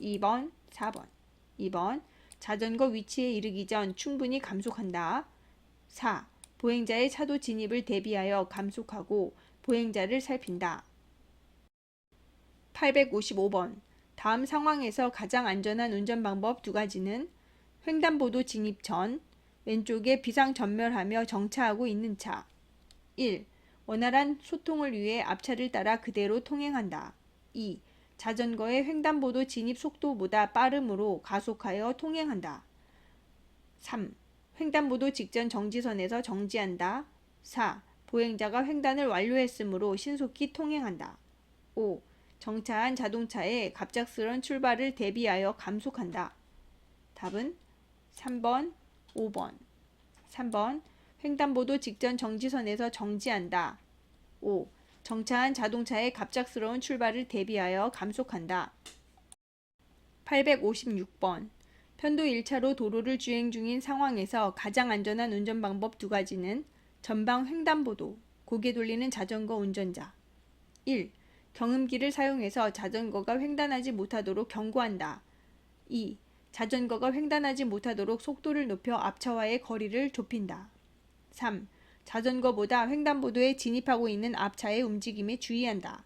2번, 4번. 2번. 자전거 위치에 이르기 전 충분히 감속한다. 4. 보행자의 차도 진입을 대비하여 감속하고 보행자를 살핀다. 855번. 다음 상황에서 가장 안전한 운전 방법 두 가지는 횡단보도 진입 전 왼쪽에 비상전멸하며 정차하고 있는 차. 1. 원활한 소통을 위해 앞차를 따라 그대로 통행한다. 2. 자전거의 횡단보도 진입 속도보다 빠름으로 가속하여 통행한다. 3. 횡단보도 직전 정지선에서 정지한다. 4. 보행자가 횡단을 완료했으므로 신속히 통행한다. 5. 정차한 자동차의 갑작스런 출발을 대비하여 감속한다. 답은 3번, 5번. 3번. 횡단보도 직전 정지선에서 정지한다. 5. 정차한 자동차의 갑작스러운 출발을 대비하여 감속한다. 856번. 편도 1차로 도로를 주행 중인 상황에서 가장 안전한 운전 방법 두 가지는 전방 횡단보도, 고개 돌리는 자전거 운전자. 1. 경음기를 사용해서 자전거가 횡단하지 못하도록 경고한다. 2. 자전거가 횡단하지 못하도록 속도를 높여 앞차와의 거리를 좁힌다. 3. 자전거보다 횡단보도에 진입하고 있는 앞차의 움직임에 주의한다.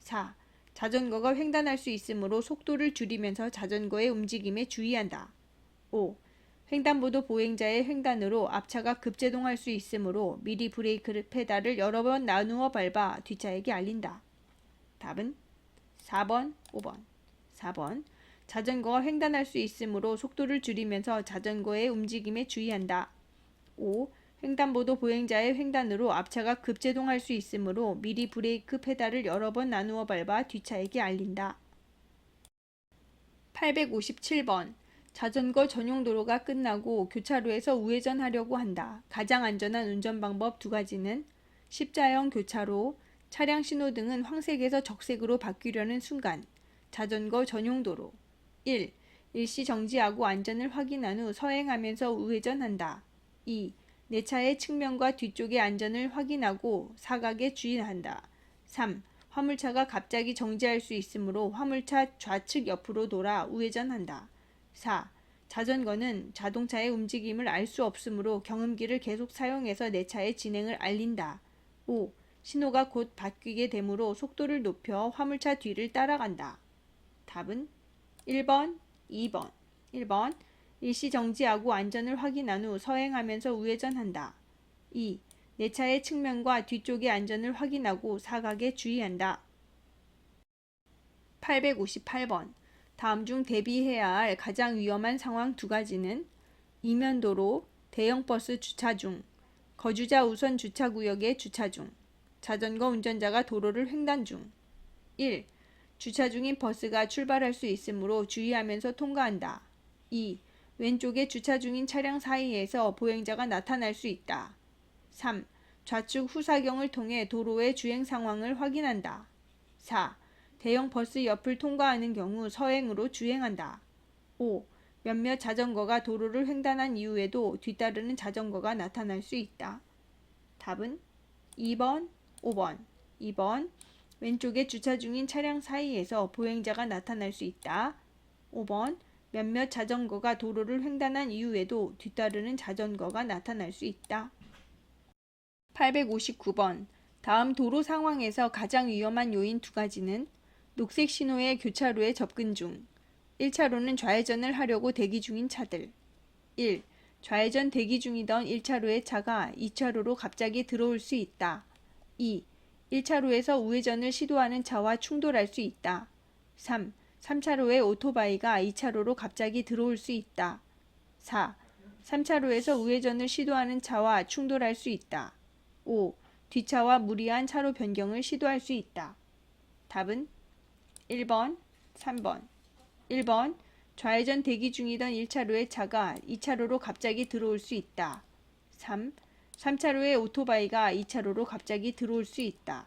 4. 자전거가 횡단할 수 있으므로 속도를 줄이면서 자전거의 움직임에 주의한다. 5. 횡단보도 보행자의 횡단으로 앞차가 급제동할 수 있으므로 미리 브레이크 페달을 여러 번 나누어 밟아 뒷차에게 알린다. 답은 4번, 5번. 4번. 자전거가 횡단할 수 있으므로 속도를 줄이면서 자전거의 움직임에 주의한다. 5. 횡단보도 보행자의 횡단으로 앞차가 급제동할 수 있으므로 미리 브레이크 페달을 여러 번 나누어 밟아 뒷차에게 알린다. 857번. 자전거 전용 도로가 끝나고 교차로에서 우회전하려고 한다. 가장 안전한 운전 방법 두 가지는 십자형 교차로, 차량 신호등은 황색에서 적색으로 바뀌려는 순간, 자전거 전용 도로. 1. 일시 정지하고 안전을 확인한 후 서행하면서 우회전한다. 2. 내 차의 측면과 뒤쪽의 안전을 확인하고 사각에 주의한다. 3. 화물차가 갑자기 정지할 수 있으므로 화물차 좌측 옆으로 돌아 우회전한다. 4. 자전거는 자동차의 움직임을 알 수 없으므로 경음기를 계속 사용해서 내 차의 진행을 알린다. 5. 신호가 곧 바뀌게 되므로 속도를 높여 화물차 뒤를 따라간다. 답은 1번, 2번. 1번. 일시 정지하고 안전을 확인한 후 서행하면서 우회전한다. 2. 내 차의 측면과 뒤쪽의 안전을 확인하고 사각에 주의한다. 858번. 다음 중 대비해야 할 가장 위험한 상황 두 가지는 이면도로, 대형 버스 주차 중, 거주자 우선 주차구역에 주차 중, 자전거 운전자가 도로를 횡단 중. 1. 주차 중인 버스가 출발할 수 있으므로 주의하면서 통과한다. 2. 왼쪽에 주차 중인 차량 사이에서 보행자가 나타날 수 있다. 3. 좌측 후사경을 통해 도로의 주행 상황을 확인한다. 4. 대형 버스 옆을 통과하는 경우 서행으로 주행한다. 5. 몇몇 자전거가 도로를 횡단한 이후에도 뒤따르는 자전거가 나타날 수 있다. 답은 2번, 5번. 2번. 왼쪽에 주차 중인 차량 사이에서 보행자가 나타날 수 있다. 5번. 몇몇 자전거가 도로를 횡단한 이후에도 뒤따르는 자전거가 나타날 수 있다. 859번. 다음 도로 상황에서 가장 위험한 요인 두 가지는 녹색 신호의 교차로에 접근 중. 1차로는 좌회전을 하려고 대기 중인 차들. 1. 좌회전 대기 중이던 1차로의 차가 2차로로 갑자기 들어올 수 있다. 2. 1차로에서 우회전을 시도하는 차와 충돌할 수 있다. 3. 3차로의 오토바이가 2차로로 갑자기 들어올 수 있다. 4. 3차로에서 우회전을 시도하는 차와 충돌할 수 있다. 5. 뒷차와 무리한 차로 변경을 시도할 수 있다. 답은 1번, 3번. 1번. 좌회전 대기 중이던 1차로의 차가 2차로로 갑자기 들어올 수 있다. 3. 3차로의 오토바이가 2차로로 갑자기 들어올 수 있다.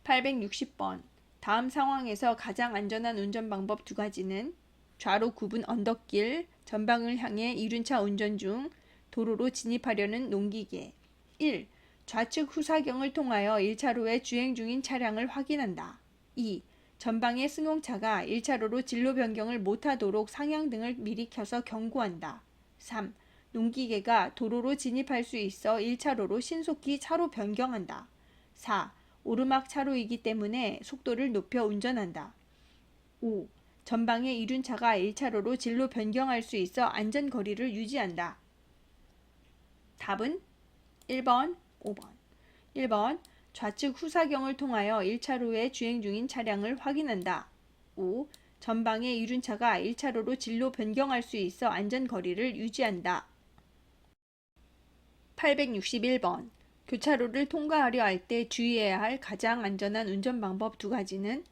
860번. 다음 상황에서 가장 안전한 운전 방법 두 가지는 좌로 굽은 언덕길, 전방을 향해 이륜차 운전 중, 도로로 진입하려는 농기계. 1. 좌측 후사경을 통하여 1차로에 주행 중인 차량을 확인한다. 2. 전방의 승용차가 1차로로 진로 변경을 못하도록 상향등을 미리 켜서 경고한다. 3. 농기계가 도로로 진입할 수 있어 1차로로 신속히 차로 변경한다. 4. 오르막 차로이기 때문에 속도를 높여 운전한다. 5. 전방의 이륜차가 1차로로 진로 변경할 수 있어 안전거리를 유지한다. 답은 1번, 5번. 1번. 좌측 후사경을 통하여 1차로에 주행 중인 차량을 확인한다. 5. 전방의 이륜차가 1차로로 진로 변경할 수 있어 안전거리를 유지한다. 861번. 교차로를 통과하려 할 때 주의해야 할 가장 안전한 운전 방법 두 가지는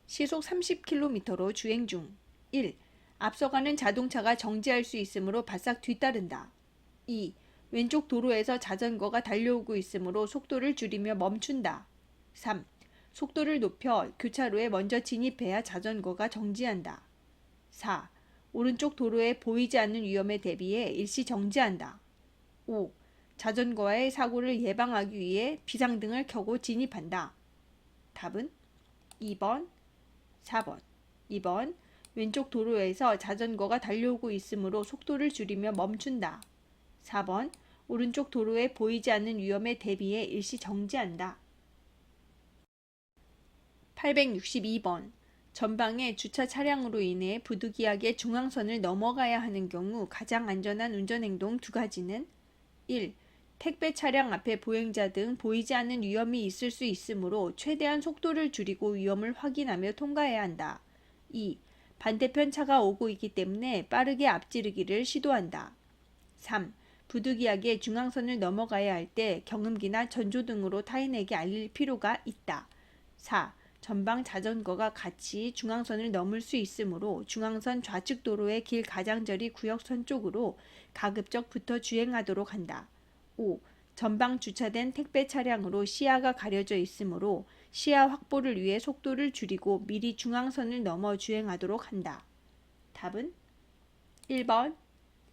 시속 30km로 주행 중. 1. 앞서가는 자동차가 정지할 수 있으므로 바싹 뒤따른다. 2. 왼쪽 도로에서 자전거가 달려오고 있으므로 속도를 줄이며 멈춘다. 3. 속도를 높여 교차로에 먼저 진입해야 자전거가 정지한다. 4. 오른쪽 도로에 보이지 않는 위험에 대비해 일시 정지한다. 5. 자전거와의 사고를 예방하기 위해 비상등을 켜고 진입한다. 답은 2번, 4번. 2번. 왼쪽 도로에서 자전거가 달려오고 있으므로 속도를 줄이며 멈춘다. 4번. 오른쪽 도로에 보이지 않는 위험에 대비해 일시 정지한다. 862번. 전방의 주차 차량으로 인해 부득이하게 중앙선을 넘어가야 하는 경우 가장 안전한 운전행동 두 가지는 1. 택배 차량 앞에 보행자 등 보이지 않는 위험이 있을 수 있으므로 최대한 속도를 줄이고 위험을 확인하며 통과해야 한다. 2. 반대편 차가 오고 있기 때문에 빠르게 앞지르기를 시도한다. 3. 부득이하게 중앙선을 넘어가야 할 때 경음기나 전조등으로 타인에게 알릴 필요가 있다. 4. 전방 자전거가 같이 중앙선을 넘을 수 있으므로 중앙선 좌측 도로의 길 가장자리 구역선 쪽으로 가급적 붙어 주행하도록 한다. 5. 전방 주차된 택배 차량으로 시야가 가려져 있으므로 시야 확보를 위해 속도를 줄이고 미리 중앙선을 넘어 주행하도록 한다. 답은 1번,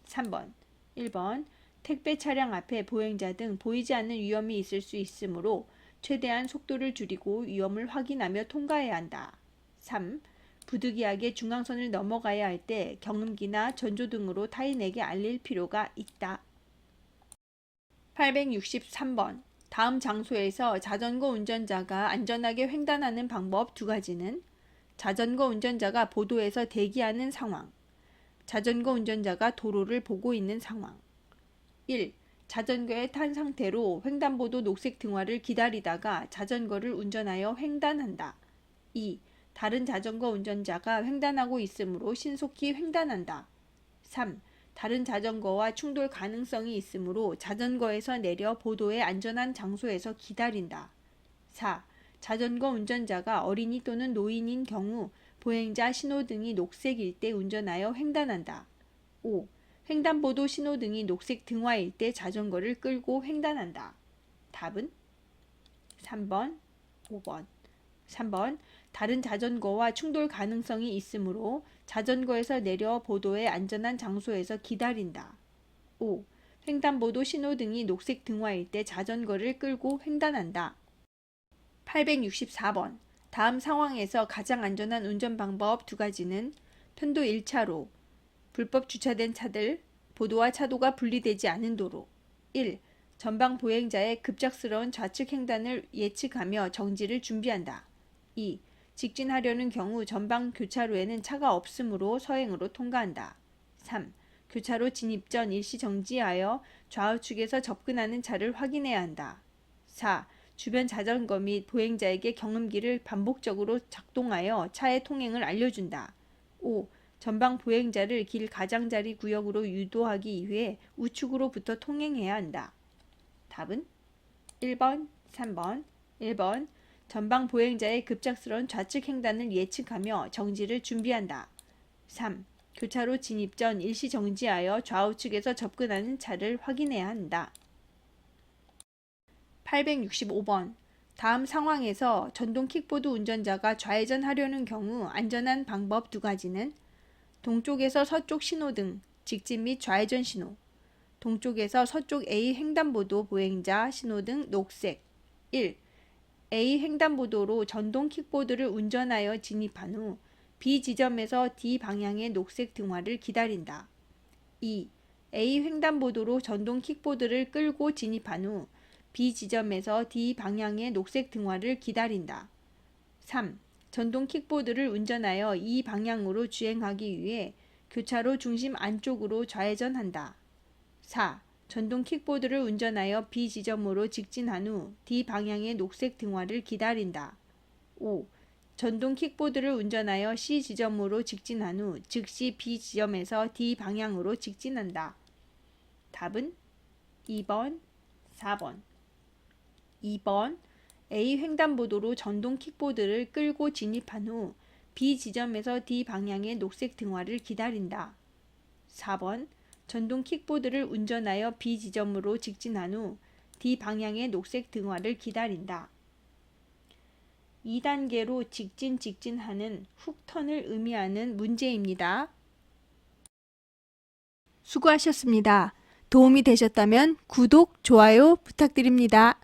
3번. 1번. 택배 차량 앞에 보행자 등 보이지 않는 위험이 있을 수 있으므로 최대한 속도를 줄이고 위험을 확인하며 통과해야 한다. 3. 부득이하게 중앙선을 넘어가야 할 때 경음기나 전조등으로 타인에게 알릴 필요가 있다. 863번. 다음 장소에서 자전거 운전자가 안전하게 횡단하는 방법 두 가지는 자전거 운전자가 보도에서 대기하는 상황, 자전거 운전자가 도로를 보고 있는 상황. 1. 자전거에 탄 상태로 횡단보도 녹색 등화를 기다리다가 자전거를 운전하여 횡단한다. 2. 다른 자전거 운전자가 횡단하고 있으므로 신속히 횡단한다. 3. 다른 자전거와 충돌 가능성이 있으므로 자전거에서 내려 보도의 안전한 장소에서 기다린다. 4. 자전거 운전자가 어린이 또는 노인인 경우 보행자 신호등이 녹색일 때 운전하여 횡단한다. 5. 횡단보도 신호등이 녹색 등화일 때 자전거를 끌고 횡단한다. 답은 3번, 5번. 3번. 다른 자전거와 충돌 가능성이 있으므로 자전거에서 내려 보도의 안전한 장소에서 기다린다. 5. 횡단보도 신호등이 녹색 등화일 때 자전거를 끌고 횡단한다. 864번. 다음 상황에서 가장 안전한 운전 방법 두 가지는 편도 1차로, 불법 주차된 차들, 보도와 차도가 분리되지 않은 도로. 1. 전방 보행자의 급작스러운 좌측 횡단을 예측하며 정지를 준비한다. 2. 직진하려는 경우 전방 교차로에는 차가 없으므로 서행으로 통과한다. 3. 교차로 진입 전 일시 정지하여 좌우측에서 접근하는 차를 확인해야 한다. 4. 주변 자전거 및 보행자에게 경음기를 반복적으로 작동하여 차의 통행을 알려준다. 5. 전방 보행자를 길 가장자리 구역으로 유도하기 위해 우측으로부터 통행해야 한다. 답은 1번, 3번. 1번. 전방 보행자의 급작스러운 좌측 횡단을 예측하며 정지를 준비한다. 3. 교차로 진입 전 일시 정지하여 좌우측에서 접근하는 차를 확인해야 한다. 865번. 다음 상황에서 전동 킥보드 운전자가 좌회전하려는 경우 안전한 방법 두 가지는 동쪽에서 서쪽 신호등, 직진 및 좌회전 신호. 동쪽에서 서쪽 A 횡단보도 보행자 신호등 녹색. 1. A 횡단보도로 전동 킥보드를 운전하여 진입한 후 B 지점에서 D 방향의 녹색 등화를 기다린다. 2. A 횡단보도로 전동 킥보드를 끌고 진입한 후 B 지점에서 D 방향의 녹색 등화를 기다린다. 3. 전동 킥보드를 운전하여 이 방향으로 주행하기 위해 교차로 중심 안쪽으로 좌회전한다. 4. 전동 킥보드를 운전하여 B 지점으로 직진한 후 D 방향의 녹색 등화를 기다린다. 5. 전동 킥보드를 운전하여 C 지점으로 직진한 후 즉시 B 지점에서 D 방향으로 직진한다. 답은 2번, 4번. 2번. A 횡단보도로 전동 킥보드를 끌고 진입한 후 B 지점에서 D 방향의 녹색 등화를 기다린다. 4번. 전동 킥보드를 운전하여 B 지점으로 직진한 후 D 방향의 녹색 등화를 기다린다. 2단계로 직진하는 훅턴을 의미하는 문제입니다. 수고하셨습니다. 도움이 되셨다면 구독, 좋아요 부탁드립니다.